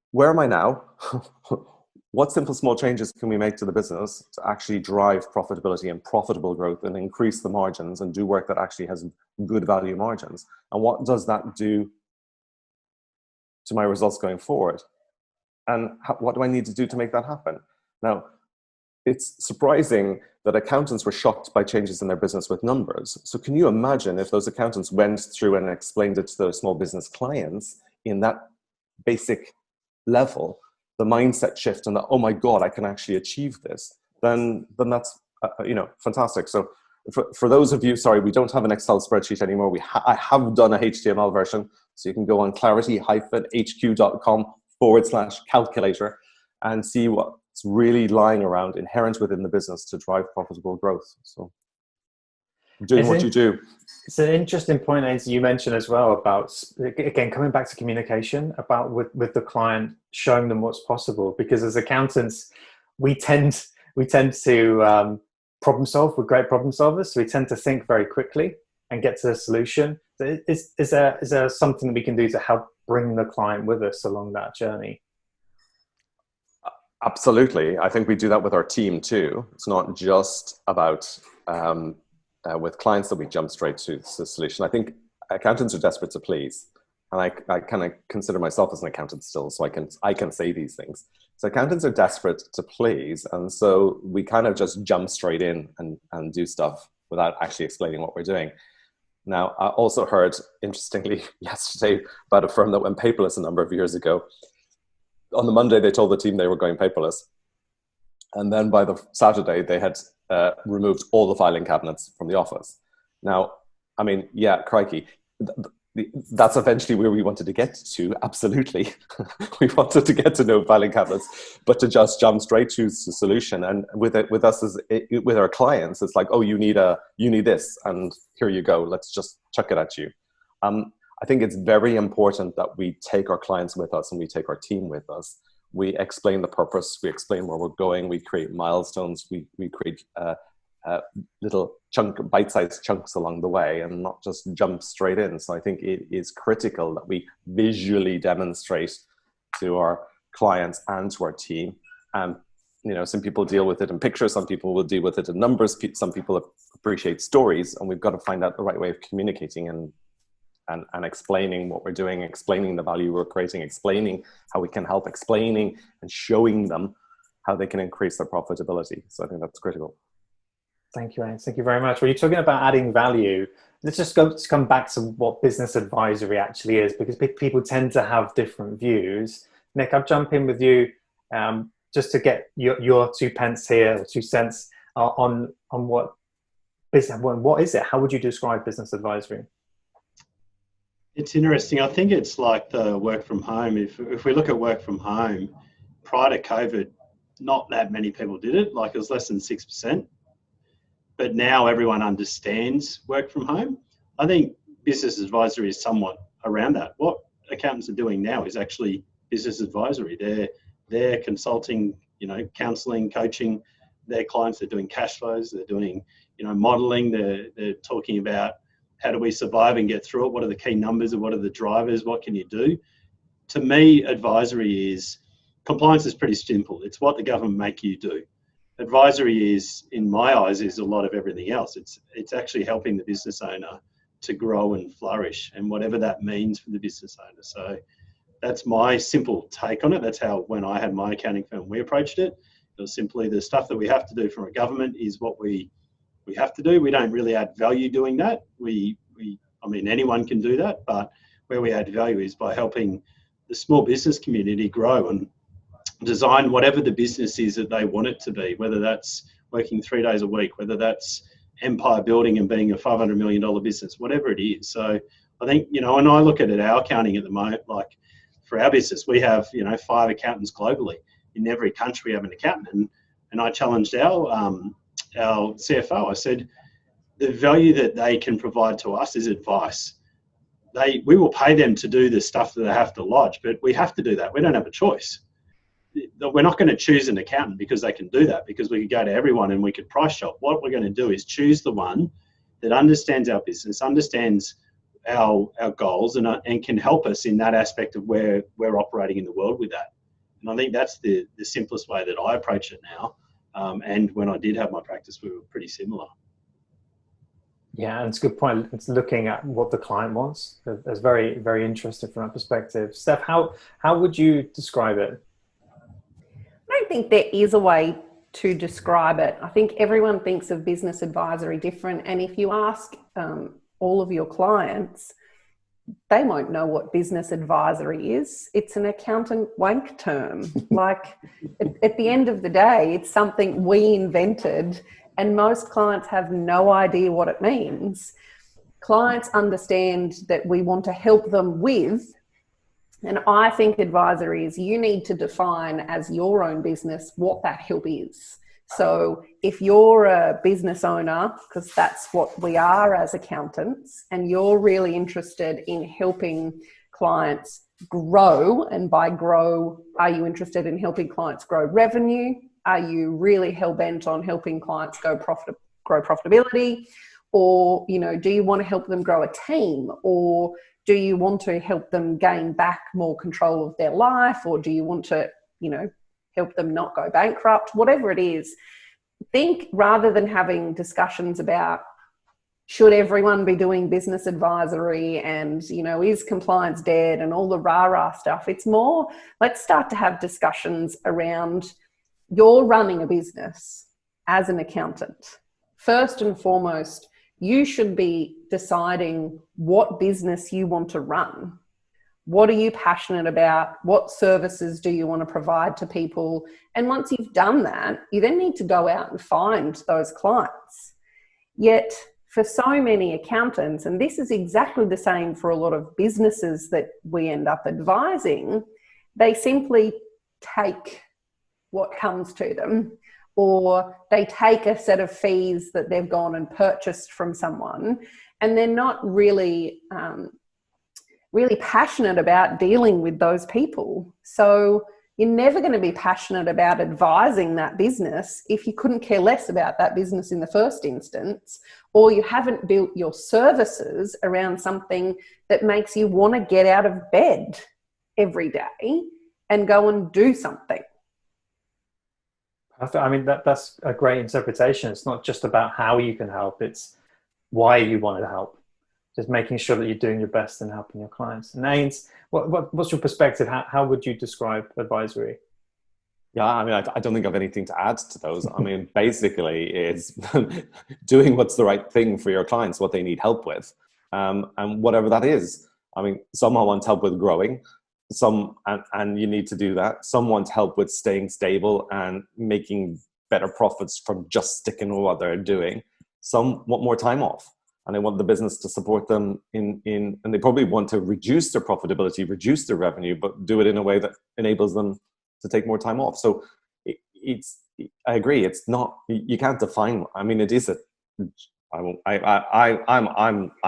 where am I now? What simple small changes can we make to the business to actually drive profitability and profitable growth and increase the margins and do work that actually has good value margins? And what does that do to my results going forward? And what do I need to do to make that happen? Now, it's surprising that accountants were shocked by changes in their business with numbers. So can you imagine if those accountants went through and explained it to their small business clients in that basic level, the mindset shift and the, oh my God, I can actually achieve this, then that's, fantastic. So for those of you, sorry, we don't have an Excel spreadsheet anymore. I have done a HTML version. So you can go on clarity-hq.com/calculator and see what's really lying around inherent within the business to drive profitable growth. So doing what you do. It's an interesting point, as you mentioned as well, about, again, coming back to communication, about with the client, showing them what's possible. Because as accountants, we tend to problem solve. We're great problem solvers. So we tend to think very quickly and get to a solution. So is there something that we can do to help bring the client with us along that journey? Absolutely. I think we do that with our team too. It's not just about with clients that we jump straight to the solution. I think accountants are desperate to please. And I kind of consider myself as an accountant still, so I can say these things. So accountants are desperate to please. And so we kind of just jump straight in and do stuff without actually explaining what we're doing. Now, I also heard, interestingly, yesterday about a firm that went paperless a number of years ago. On the Monday, they told the team they were going paperless. And then by the Saturday, they had removed all the filing cabinets from the office. Now, I mean, yeah, crikey. That's eventually where we wanted to get to, absolutely. We wanted to get to no filing cabinets, but to just jump straight to the solution. And with us, with our clients, it's like, oh, you need this, and here you go. Let's just chuck it at you. I think it's very important that we take our clients with us and we take our team with us. We explain the purpose, we explain where we're going, we create milestones, we create little bite-sized chunks along the way and not just jump straight in. So I think it is critical that we visually demonstrate to our clients and to our team. Some people deal with it in pictures, some people will deal with it in numbers, some people appreciate stories, and we've got to find out the right way of communicating. And and explaining what we're doing, explaining the value we're creating, explaining how we can help, explaining and showing them how they can increase their profitability. So I think that's critical. Thank you, Alex. Thank you very much. Well, you're talking about adding value. Let's come back to what business advisory actually is, because people tend to have different views. Nick, I'll jump in with you just to get your 2 pence here, 2 cents on what is it? How would you describe business advisory? It's interesting. I think it's like the work from home. If we look at work from home, prior to COVID, not that many people did it. Like, it was less than 6%. But now everyone understands work from home. I think business advisory is somewhat around that. What accountants are doing now is actually business advisory. They're consulting, counselling, coaching their clients. They're doing cash flows. They're doing, modelling. They're talking about how do we survive and get through it? What are the key numbers and what are the drivers? What can you do? To me, advisory is, compliance is pretty simple. It's what the government make you do. Advisory is, in my eyes, is a lot of everything else. It's actually helping the business owner to grow and flourish, and whatever that means for the business owner. So that's my simple take on it. That's how, when I had my accounting firm, we approached it. It was simply the stuff that we have to do from a government is what we have to do. We don't really add value doing that. I mean, anyone can do that, but where we add value is by helping the small business community grow and design whatever the business is that they want it to be, whether that's working 3 days a week, whether that's empire building and being a $500 million business, whatever it is. So I think, when I look at it, our accounting at the moment, like for our business, we have, 5 accountants globally. In every country we have an accountant. And I challenged our CFO. I said, the value that they can provide to us is advice. We will pay them to do the stuff that they have to lodge, but we have to do that. We don't have a choice. We're not going to choose an accountant because they can do that, because we could go to everyone and we could price shop. What we're going to do is choose the one that understands our business, understands our goals, and can help us in that aspect of where we're operating in the world with that. And I think that's the simplest way that I approach it now. And when I did have my practice, we were pretty similar. Yeah, and it's a good point. It's looking at what the client wants. That's very, very interesting from that perspective. Steph, how would you describe it? I don't think there is a way to describe it. I think everyone thinks of business advisory different. And if you ask all of your clients, they won't know what business advisory is. It's an accountant wank term. Like, at the end of the day, it's something we invented, and most clients have no idea what it means. Clients understand that we want to help them with, and I think advisory is, you need to define as your own business what that help is. So if you're a business owner, because that's what we are as accountants, and you're really interested in helping clients grow, and by grow, are you interested in helping clients grow revenue? Are you really hell-bent on helping clients grow profitability? Or, do you want to help them grow a team? Or do you want to help them gain back more control of their life? Or do you want to, help them not go bankrupt? Whatever it is, think, rather than having discussions about should everyone be doing business advisory and, is compliance dead and all the rah-rah stuff. It's more, let's start to have discussions around, you're running a business as an accountant. First and foremost, you should be deciding what business you want to run. What are you passionate about? What services do you want to provide to people? And once you've done that, you then need to go out and find those clients. Yet for so many accountants, and this is exactly the same for a lot of businesses that we end up advising, they simply take what comes to them, or they take a set of fees that they've gone and purchased from someone, and they're not really passionate about dealing with those people. So you're never going to be passionate about advising that business if you couldn't care less about that business in the first instance, or you haven't built your services around something that makes you want to get out of bed every day and go and do something. I mean, that's a great interpretation. It's not just about how you can help, it's why you want to help. just making sure that you're doing your best and helping your clients. And Ains, what's your perspective? How would you describe advisory? Yeah, I mean, I don't think I have anything to add to those. I mean, basically, it's doing what's the right thing for your clients, what they need help with, and whatever that is. I mean, some want help with growing, and you need to do that. Some want help with staying stable and making better profits from just sticking with what they're doing. Some want more time off, and they want the business to support them and they probably want to reduce their profitability, reduce their revenue, but do it in a way that enables them to take more time off. So I agree. It's not, you can't define. I mean, it is I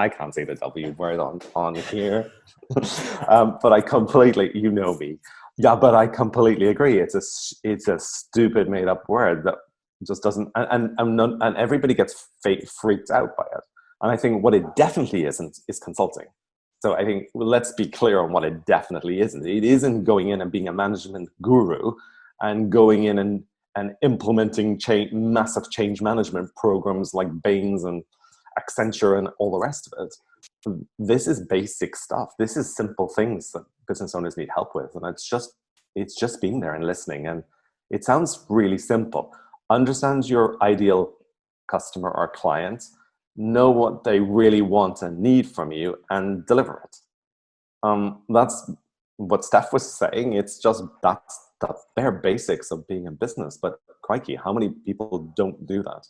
can't say the W word on here, but I completely, you know me. Yeah, but I completely agree. It's a stupid made up word that just doesn't, and everybody gets freaked out by it. And I think what it definitely isn't is consulting. So I think, well, let's be clear on what it definitely isn't. It isn't going in and being a management guru and going in and implementing massive change management programs like Baines and Accenture and all the rest of it. This is basic stuff. This is simple things that business owners need help with. And it's just being there and listening. And it sounds really simple. Understand your ideal customer or client, know what they really want and need from you, and deliver it. That's what Steph was saying. It's just that's the bare basics of being in business. But crikey, how many people don't do that?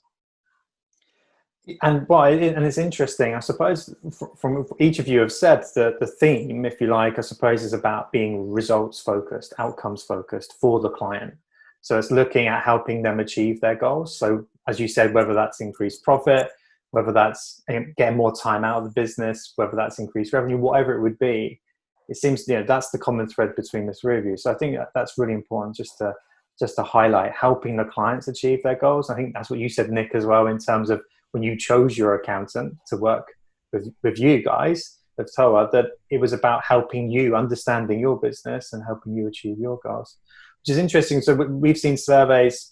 And and it's interesting, I suppose, from each of you have said that the theme, if you like, I suppose, is about being results focused, outcomes focused for the client. So it's looking at helping them achieve their goals. So as you said, whether that's increased profit, whether that's getting more time out of the business, whether that's increased revenue, whatever it would be, it seems, that's the common thread between the three of you. So I think that's really important just to highlight helping the clients achieve their goals. I think that's what you said, Nick, as well, in terms of when you chose your accountant to work with you guys, with TOA, that it was about helping you, understanding your business and helping you achieve your goals, which is interesting. So we've seen surveys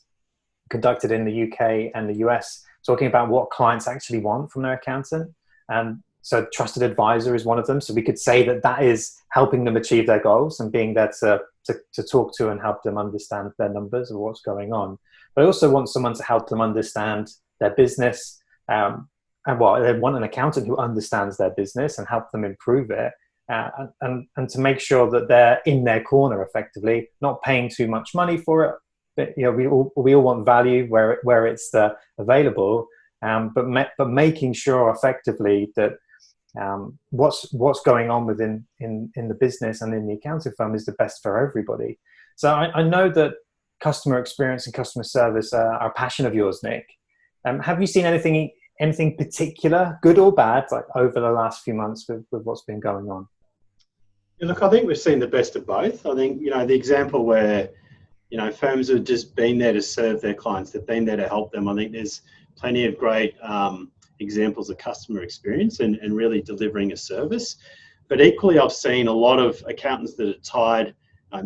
conducted in the UK and the US talking about what clients actually want from their accountant. And so trusted advisor is one of them. So we could say that is helping them achieve their goals and being there to talk to and help them understand their numbers or what's going on. But I also want someone to help them understand their business. And they want an accountant who understands their business and help them improve it. And to make sure that they're in their corner effectively, not paying too much money for it. But, we all want value where it's available, but making sure effectively that what's going on within in the business and in the accounting firm is the best for everybody. So I know that customer experience and customer service are a passion of yours, Nick. Have you seen anything particular, good or bad, like over the last few months with what's been going on? Yeah, look, I think we've seen the best of both. I think, the example where, firms have just been there to serve their clients, they've been there to help them. I think there's plenty of great examples of customer experience and really delivering a service. But equally, I've seen a lot of accountants that are tired.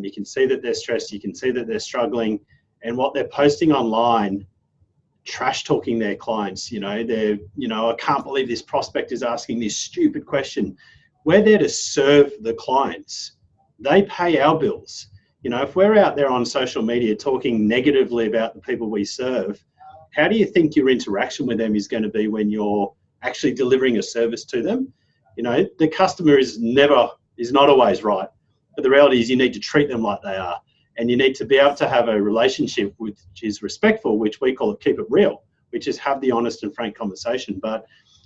You can see that they're stressed, you can see that they're struggling, and what they're posting online, trash talking their clients. They're, I can't believe this prospect is asking this stupid question. We're there to serve the clients. They pay our bills. If we're out there on social media talking negatively about the people we serve, how do you think your interaction with them is going to be when you're actually delivering a service to them? The customer is not always right, but the reality is you need to treat them like they are. And you need to be able to have a relationship which is respectful, which we call it keep it real, which is have the honest and frank conversation. But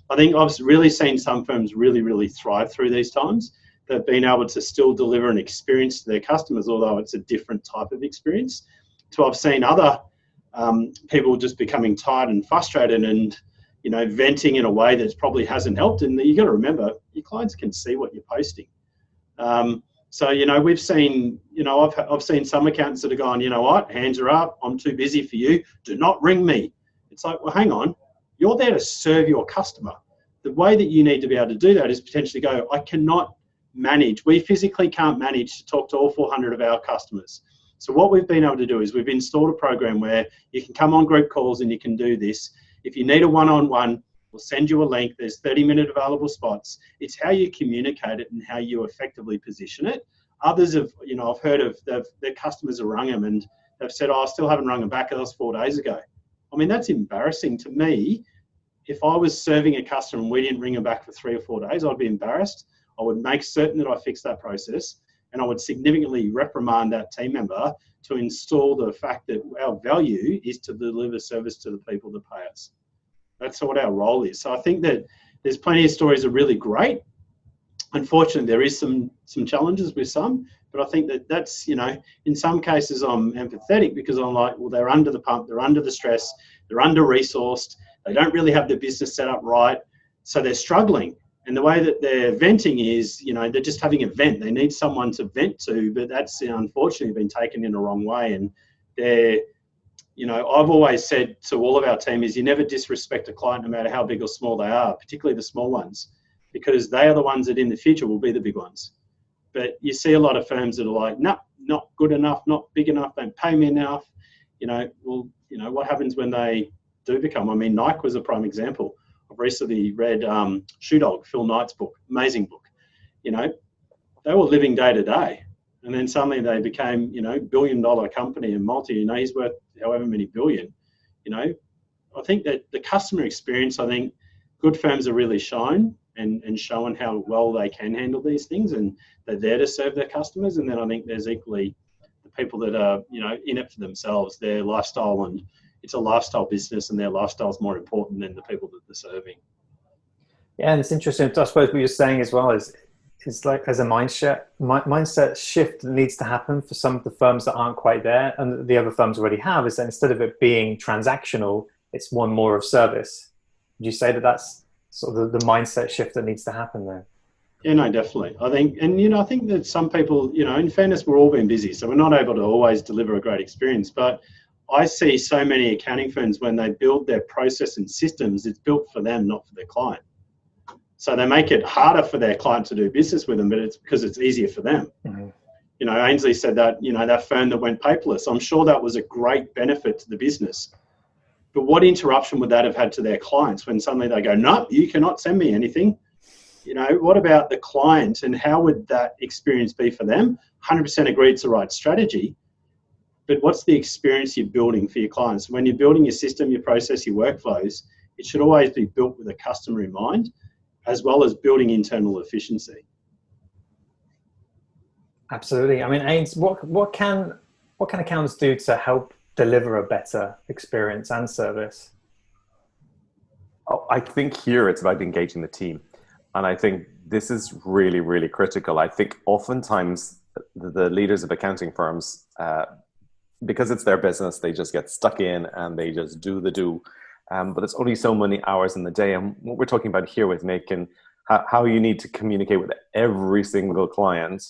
I think I've really seen some firms really, really thrive through these times. They've been able to still deliver an experience to their customers, although it's a different type of experience. So I've seen other people just becoming tired and frustrated and, venting in a way that probably hasn't helped. And you got to remember, your clients can see what you're posting. So, we've seen, I've seen some accountants that are going, you know what, hands are up, I'm too busy for you, do not ring me. It's like, well, hang on, you're there to serve your customer. The way that you need to be able to do that is potentially go, I cannot manage, we physically can't manage to talk to all 400 of our customers. So what we've been able to do is we've installed a program where you can come on group calls and you can do this. If you need a one-on-one, We'll send you a link. There's 30-minute available spots. It's how you communicate it and how you effectively position it. Others have, I've heard of their customers have rung them and they've said, oh, I still haven't rung them back. That was 4 days ago. I mean, that's embarrassing to me. If I was serving a customer and we didn't ring them back for 3 or 4 days, I'd be embarrassed. I would make certain that I fix that process, and I would significantly reprimand that team member to install the fact that our value is to deliver service to the people that pay us. That's what our role is. So I think that there's plenty of stories that are really great. Unfortunately, there is some challenges with some, but I think that's, in some cases I'm empathetic because I'm like, well, they're under the pump, they're under the stress, they're under-resourced, they don't really have their business set up right, so they're struggling. And the way that they're venting is, they're just having a vent. They need someone to vent to, but that's unfortunately been taken in the wrong way. And they're, I've always said to all of our team is you never disrespect a client no matter how big or small they are, particularly the small ones, because they are the ones that in the future will be the big ones. But you see a lot of firms that are like, no, not good enough, not big enough, don't pay me enough. What happens when they do become? I mean, Nike was a prime example. I've recently read Shoe Dog, Phil Knight's book, amazing book. They were living day to day. And then suddenly they became, billion-dollar company and he's worth however many billion. I think that the customer experience, I think good firms are really shown and showing how well they can handle these things, and they're there to serve their customers. And then I think there's equally the people that are, in it for themselves, their lifestyle, and it's a lifestyle business and their lifestyle is more important than the people that they're serving. Yeah, and it's interesting. I suppose what you're saying as well is like as a mindset shift that needs to happen for some of the firms that aren't quite there, and the other firms already have, is that instead of it being transactional, it's one more of service. Would you say that that's sort of the mindset shift that needs to happen there? Yeah, no, definitely. I think, and I think that some people, in fairness, we're all been busy, so we're not able to always deliver a great experience. But I see so many accounting firms when they build their process and systems, it's built for them, not for their client. So they make it harder for their client to do business with them, but it's because it's easier for them. Mm-hmm. Ainsley said that, that firm that went paperless, I'm sure that was a great benefit to the business. But what interruption would that have had to their clients when suddenly they go, no, you cannot send me anything? What about the client and how would that experience be for them? 100% agree it's the right strategy. But what's the experience you're building for your clients? When you're building your system, your process, your workflows, it should always be built with a customer in mind, as well as building internal efficiency. Absolutely. I mean, Ains, what can accountants do to help deliver a better experience and service? I think here it's about engaging the team. And I think this is really, really critical. I think oftentimes the leaders of accounting firms, because it's their business, they just get stuck in and they just do the do. But it's only so many hours in the day. And what we're talking about here with Nick and how you need to communicate with every single client,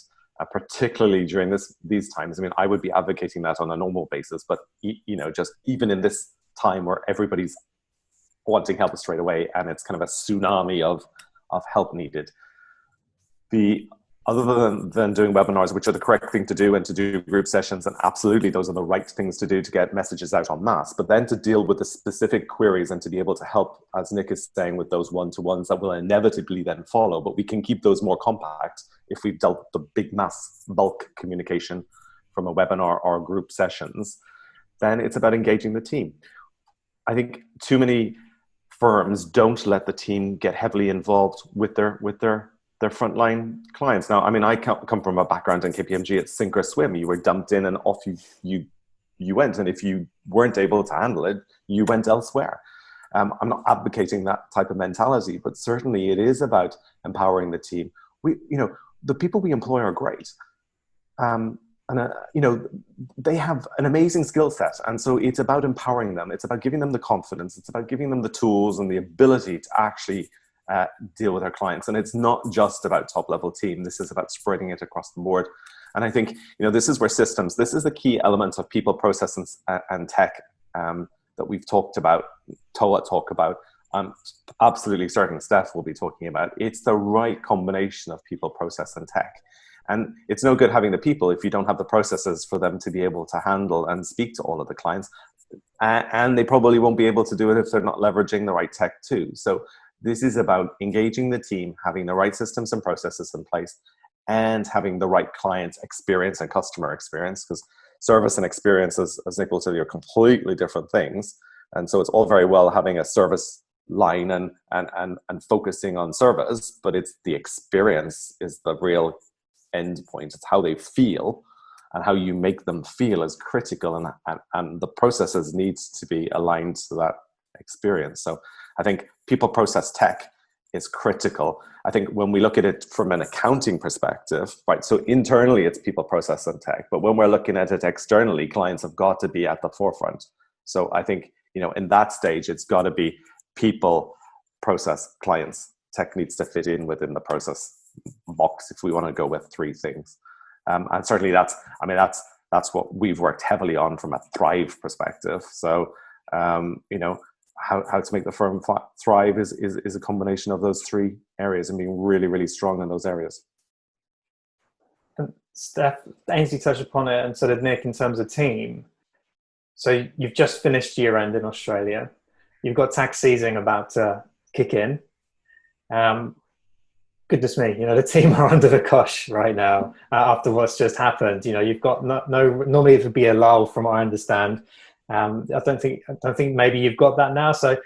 particularly during these times. I mean, I would be advocating that on a normal basis, but just even in this time where everybody's wanting help straight away and it's kind of a tsunami of help needed. Other than doing webinars, which are the correct thing to do, and to do group sessions, and absolutely those are the right things to do to get messages out en masse, but then to deal with the specific queries and to be able to help, as Nick is saying, with those one-to-ones that will inevitably then follow, but we can keep those more compact if we've dealt with the big mass bulk communication from a webinar or group sessions. Then it's about engaging the team. I think too many firms don't let the team get heavily involved with their frontline clients. Now, I mean, I come from a background in KPMG. It's sink or swim. You were dumped in and off you went. And if you weren't able to handle it, you went elsewhere. I'm not advocating that type of mentality, but certainly it is about empowering the team. The people we employ are great. They have an amazing skill set. And so it's about empowering them. It's about giving them the confidence. It's about giving them the tools and the ability to actually deal with our clients. And it's not just about top level team. This is about spreading it across the board. And I think, this is where systems, this is the key element of people, process and tech that we've talked about, TOA talk about. I'm absolutely certain Steph will be talking about. It's the right combination of people, process and tech. And it's no good having the people if you don't have the processes for them to be able to handle and speak to all of the clients. And they probably won't be able to do it if they're not leveraging the right tech too. So this is about engaging the team, having the right systems and processes in place, and having the right client experience and customer experience, because service and experience, as Nick will tell you, are completely different things. And so it's all very well having a service line and focusing on service, but it's the experience is the real end point. It's how they feel, and how you make them feel is critical, and the processes needs to be aligned to that experience. So I think people, process, tech is critical. I think when we look at it from an accounting perspective, right, so internally it's people, process, and tech, but when we're looking at it externally, clients have got to be at the forefront. So I think, in that stage, it's got to be people, process, clients. Tech needs to fit in within the process box if we want to go with three things. And certainly that's what we've worked heavily on from a Thrive perspective. So, how to make the firm thrive is a combination of those three areas, and being really, really strong in those areas. And Steph, Ainsley touched upon it, and so did Nick, in terms of team. So you've just finished year end in Australia. You've got tax season about to kick in. Goodness me, the team are under the cosh right now after what's just happened. You've got no normally it would be a lull from what I understand. I don't think maybe you've got that now. So,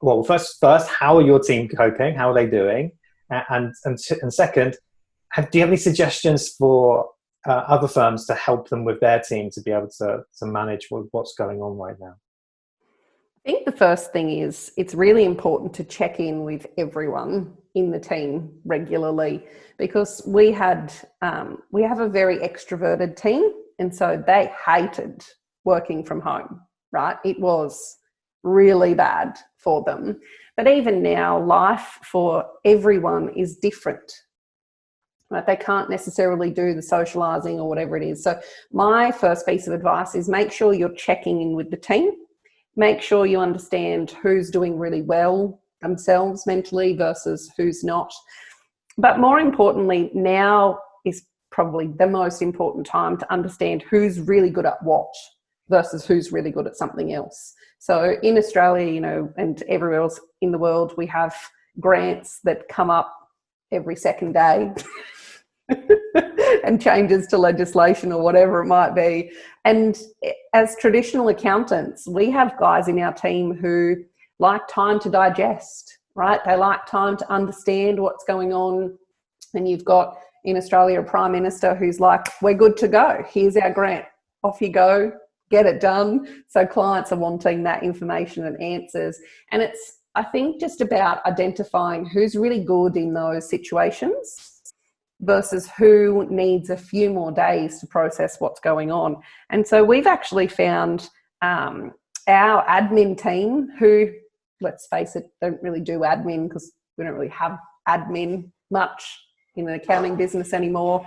well, first, how are your team coping? How are they doing? And second, do you have any suggestions for other firms to help them with their team to be able to manage what's going on right now? I think the first thing is it's really important to check in with everyone in the team regularly, because we have a very extroverted team, and so they hated working from home, right? It was really bad for them. But even now, life for everyone is different. Right? They can't necessarily do the socializing or whatever it is. So my first piece of advice is make sure you're checking in with the team. Make sure you understand who's doing really well themselves mentally versus who's not. But more importantly, now is probably the most important time to understand who's really good at what versus who's really good at something else. So in Australia, and everywhere else in the world, we have grants that come up every second day and changes to legislation or whatever it might be. And as traditional accountants, we have guys in our team who like time to digest, right? They like time to understand what's going on. And you've got in Australia a Prime Minister who's like, we're good to go. Here's our grant. Off you go. Get it done. So clients are wanting that information and answers. And it's, I think, just about identifying who's really good in those situations versus who needs a few more days to process what's going on. And so we've actually found our admin team, who, let's face it, don't really do admin because we don't really have admin much in the accounting business anymore.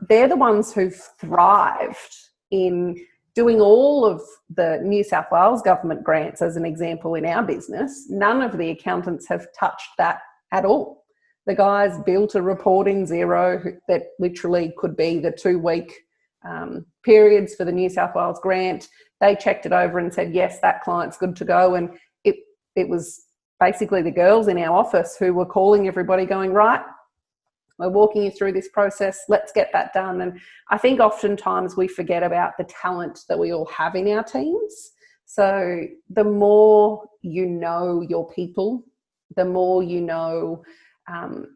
They're the ones who've thrived in doing all of the New South Wales government grants, as an example, in our business. None of the accountants have touched that at all. The guys built a reporting zero that literally could be the 2-week periods for the New South Wales grant. They checked it over and said, yes, that client's good to go. And it was basically the girls in our office who were calling everybody going, right, we're walking you through this process. Let's get that done. And I think oftentimes we forget about the talent that we all have in our teams. So the more you know your people, the more you know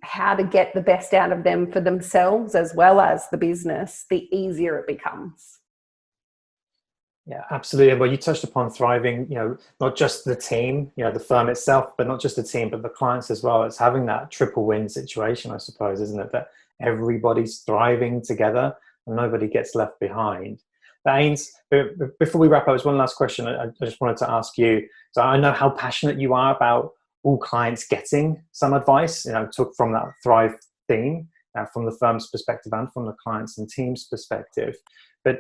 how to get the best out of them for themselves as well as the business, the easier it becomes. Yeah, absolutely. Well, you touched upon thriving, not just the team, the firm itself, but not just the team, but the clients as well. It's having that triple win situation, I suppose, isn't it? That everybody's thriving together and nobody gets left behind. But Ains, before we wrap up, there's one last question I just wanted to ask you. So I know how passionate you are about all clients getting some advice, took from that Thrive theme, from the firm's perspective and from the clients and team's perspective. But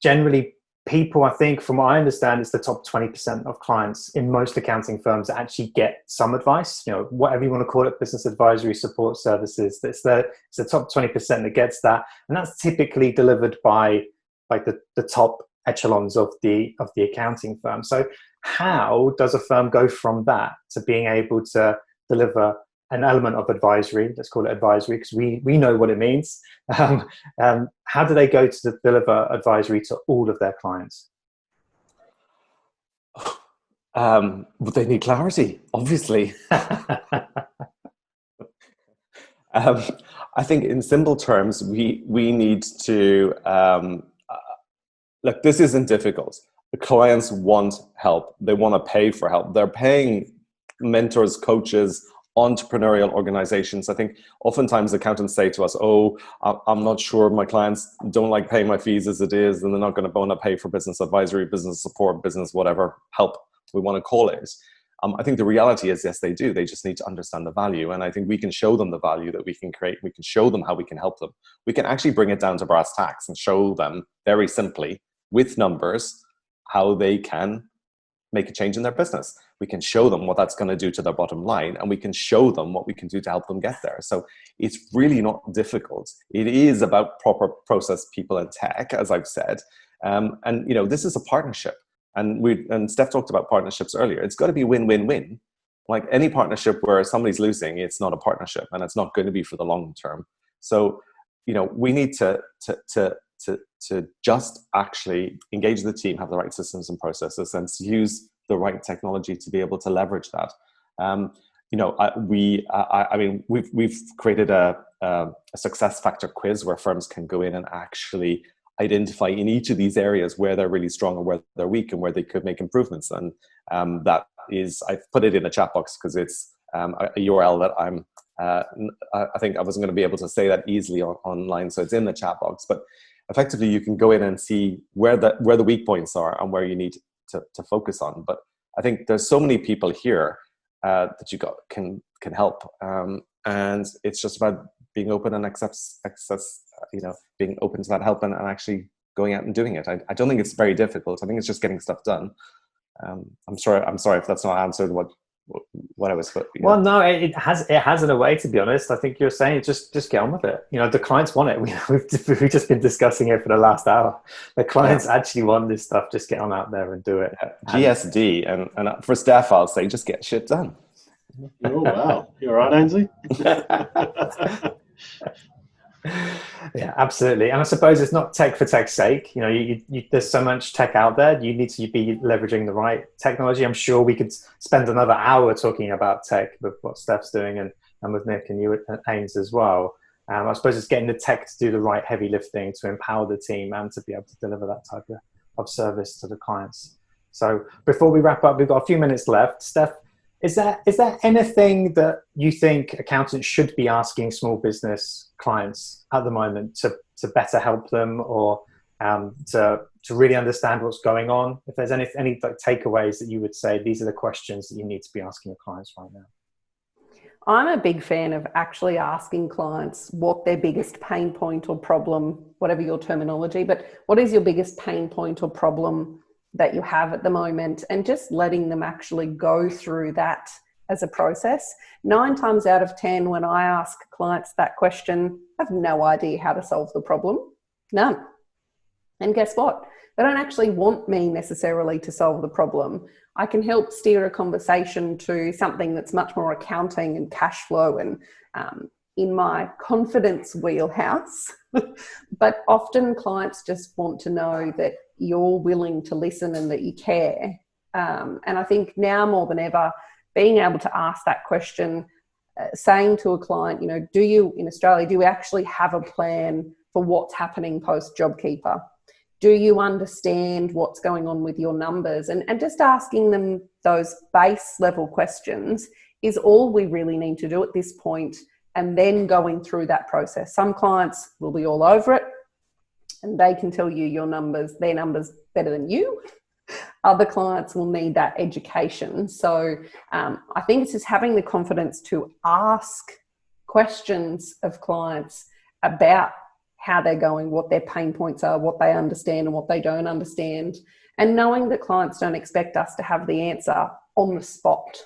generally, people, I think, from what I understand, it's the top 20% of clients in most accounting firms that actually get some advice, whatever you want to call it, business advisory, support services. It's the top 20% that gets that. And that's typically delivered by like the top echelons of the accounting firm. So how does a firm go from that to being able to deliver an element of advisory? Let's call it advisory because we know what it means. How do they go to deliver advisory to all of their clients? But they need clarity, obviously. I think in simple terms, we need to, look, this isn't difficult. The clients want help. They want to pay for help. They're paying mentors, coaches, entrepreneurial organizations. I think oftentimes accountants say to us, oh, I'm not sure, my clients don't like paying my fees as it is, and they're not going to want to pay for business advisory, business support, business whatever help we want to call it. I think the reality is, yes, they do. They just need to understand the value. And I think we can show them the value that we can create. We can show them how we can help them. We can actually bring it down to brass tacks and show them very simply with numbers how they can make a change in their business. We can show them what that's going to do to their bottom line, and we can show them what we can do to help them get there. So it's really not difficult. It is about proper process, people, and tech, as I've said. And you know, this is a partnership. And Steph talked about partnerships earlier. It's got to be win-win-win. Like any partnership where somebody's losing, it's not a partnership, and it's not going to be for the long term. So, you know, we need to just actually engage the team, have the right systems and processes, and use the right technology to be able to leverage that. You know, I mean, we've created a success factor quiz where firms can go in and actually identify in each of these areas where they're really strong and where they're weak and where they could make improvements. And that is, I've put it in the chat box because it's a URL that I think I wasn't going to be able to say that easily online, so it's in the chat box. But effectively, you can go in and see where the weak points are and where you need to focus on. But I think there's so many people here that can help, and it's just about being open and you know, being open to that help and actually going out and doing it. I don't think it's very difficult. I think it's just getting stuff done. I'm sorry if that's not answered what I was. Well, no, it has in a way. To be honest, I think you're saying just get on with it. You know, the clients want it. We've just been discussing it for the last hour. The clients actually want this stuff. Just get on out there and do it. GSD and for Steph, I'll say just get shit done. Oh wow, you're right, Ainsley. Yeah, absolutely. And I suppose it's not tech for tech's sake. You know, there's so much tech out there. You need to be leveraging the right technology. I'm sure we could spend another hour talking about tech with what Steph's doing and with Nick and you at Ames as well. I suppose it's getting the tech to do the right heavy lifting to empower the team and to be able to deliver that type of service to the clients. So before we wrap up, we've got a few minutes left. Steph, is there anything that you think accountants should be asking small business clients at the moment to better help them, or to really understand what's going on? If there's any like takeaways that you would say, these are the questions that you need to be asking your clients right now. I'm a big fan of actually asking clients what their biggest pain point or problem, whatever your terminology, but what is your biggest pain point or problem that you have at the moment, and just letting them actually go through that as a process. 9 times out of 10, when I ask clients that question, I have no idea how to solve the problem. None. And guess what? They don't actually want me necessarily to solve the problem. I can help steer a conversation to something that's much more accounting and cash flow and in my confidence wheelhouse. But often clients just want to know that you're willing to listen and that you care. And I think now more than ever, being able to ask that question, saying to a client, you know, in Australia, do you actually have a plan for what's happening post JobKeeper? Do you understand what's going on with your numbers? And just asking them those base level questions is all we really need to do at this point, and then going through that process. Some clients will be all over it and they can tell you their numbers better than you. Other clients will need that education. So I think it's just having the confidence to ask questions of clients about how they're going, what their pain points are, what they understand and what they don't understand, and knowing that clients don't expect us to have the answer on the spot.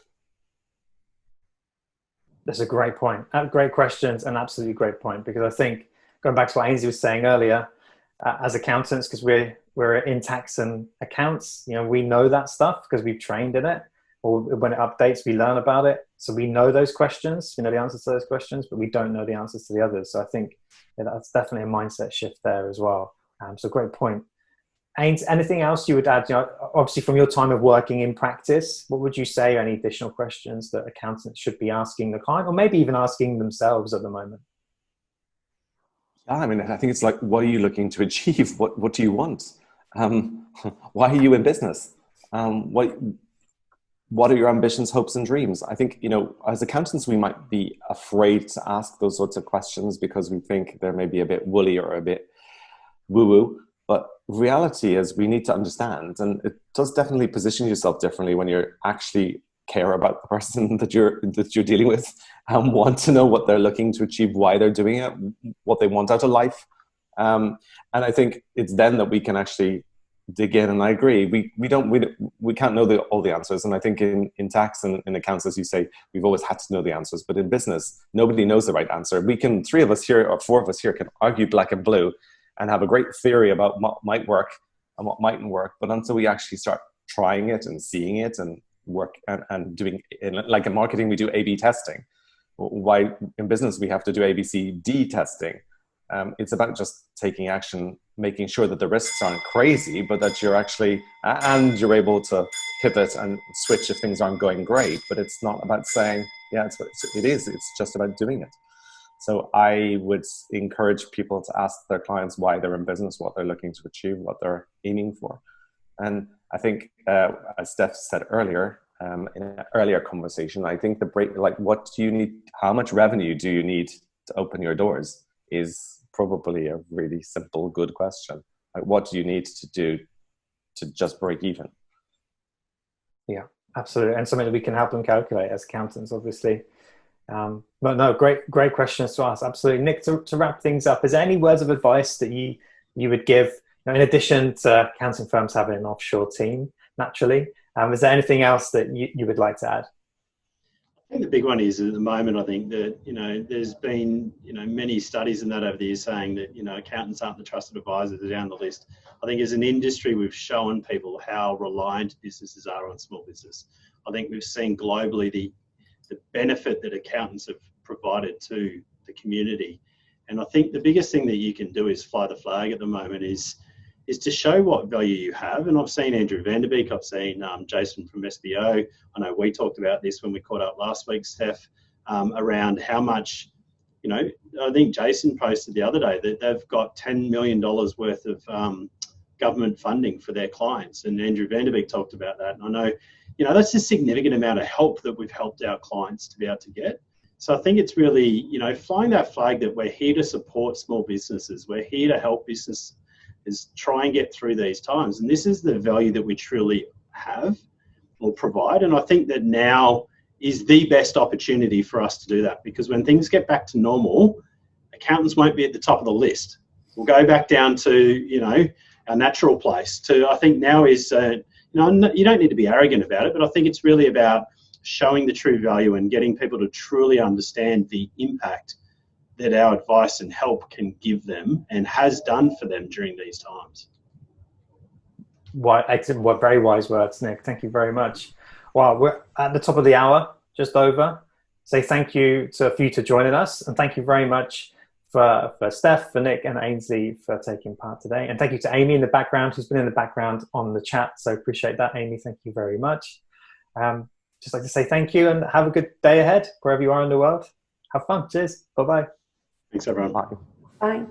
That's a great point. Great questions, and absolutely great point, because I think, going back to what Ainsley was saying earlier, as accountants, because we're we're in tax and accounts, you know, we know that stuff because we've trained in it, or when it updates, we learn about it. So we know those questions, we know the answers to those questions, but we don't know the answers to the others. So I think that's definitely a mindset shift there as well. So great point. Ains, anything else you would add? You know, obviously from your time of working in practice, what would you say are any additional questions that accountants should be asking the client, or maybe even asking themselves at the moment? Yeah, I mean, I think it's like, what are you looking to achieve? What do you want? Why are you in business? What are your ambitions, hopes, and dreams? I think, you know, as accountants, we might be afraid to ask those sorts of questions because we think they're maybe a bit woolly or a bit woo-woo. But reality is we need to understand, and it does definitely position yourself differently when you actually care about the person that you're dealing with and want to know what they're looking to achieve, why they're doing it, what they want out of life. And I think it's then that we can actually dig in. And I agree, we can't know all the answers. And I think in tax and in accounts, as you say, we've always had to know the answers. But in business, nobody knows the right answer. We can, 3 of us here or 4 of us here can argue black and blue and have a great theory about what might work and what mightn't work. But until we actually start trying it and seeing it and work and doing, like in marketing, we do A/B testing. Why in business we have to do ABCD testing? It's about just taking action, making sure that the risks aren't crazy, but that you're actually, and you're able to pivot and switch if things aren't going great. But it's not about saying, yeah, it's just about doing it. So I would encourage people to ask their clients why they're in business, what they're looking to achieve, what they're aiming for. And I think, as Steph said earlier, in an earlier conversation, I think what do you need, how much revenue do you need to open your doors is probably a really simple, good question. Like, what do you need to do to just break even? Yeah, absolutely. And something that we can help them calculate as accountants, obviously. But no, great questions to ask. Absolutely. Nick, to wrap things up, is there any words of advice that you would give, in addition to accounting firms having an offshore team, naturally? Is there anything else that you would like to add? I think the big one is at the moment, I think that, there's been, many studies and that over the years saying that, accountants aren't the trusted advisors, they're down the list. I think as an industry, we've shown people how reliant businesses are on small business. I think we've seen globally the benefit that accountants have provided to the community. And I think the biggest thing that you can do is fly the flag at the moment is to show what value you have. And I've seen Andrew Vanderbeek, I've seen Jason from SBO. I know we talked about this when we caught up last week, Steph, around how much, I think Jason posted the other day that they've got $10 million worth of government funding for their clients. And Andrew Vanderbeek talked about that. And I know, that's a significant amount of help that we've helped our clients to be able to get. So I think it's really, flying that flag that we're here to support small businesses. We're here to help businesses try and get through these times. And this is the value that we truly have or provide. And I think that now is the best opportunity for us to do that, because when things get back to normal, accountants won't be at the top of the list. We'll go back down to, our natural place. I think now is, you don't need to be arrogant about it, but I think it's really about showing the true value and getting people to truly understand the impact that our advice and help can give them and has done for them during these times. Excellent. Very wise words, Nick. Thank you very much. Well, we're at the top of the hour, just over. Say thank you to you for joining us, and thank you very much for Steph, for Nick, and Ainsley for taking part today. And thank you to Amy in the background, who's been in the background on the chat. So appreciate that, Amy. Thank you very much. Just like to say thank you and have a good day ahead, wherever you are in the world. Have fun. Cheers. Bye-bye. Thanks, everyone. Bye. Bye.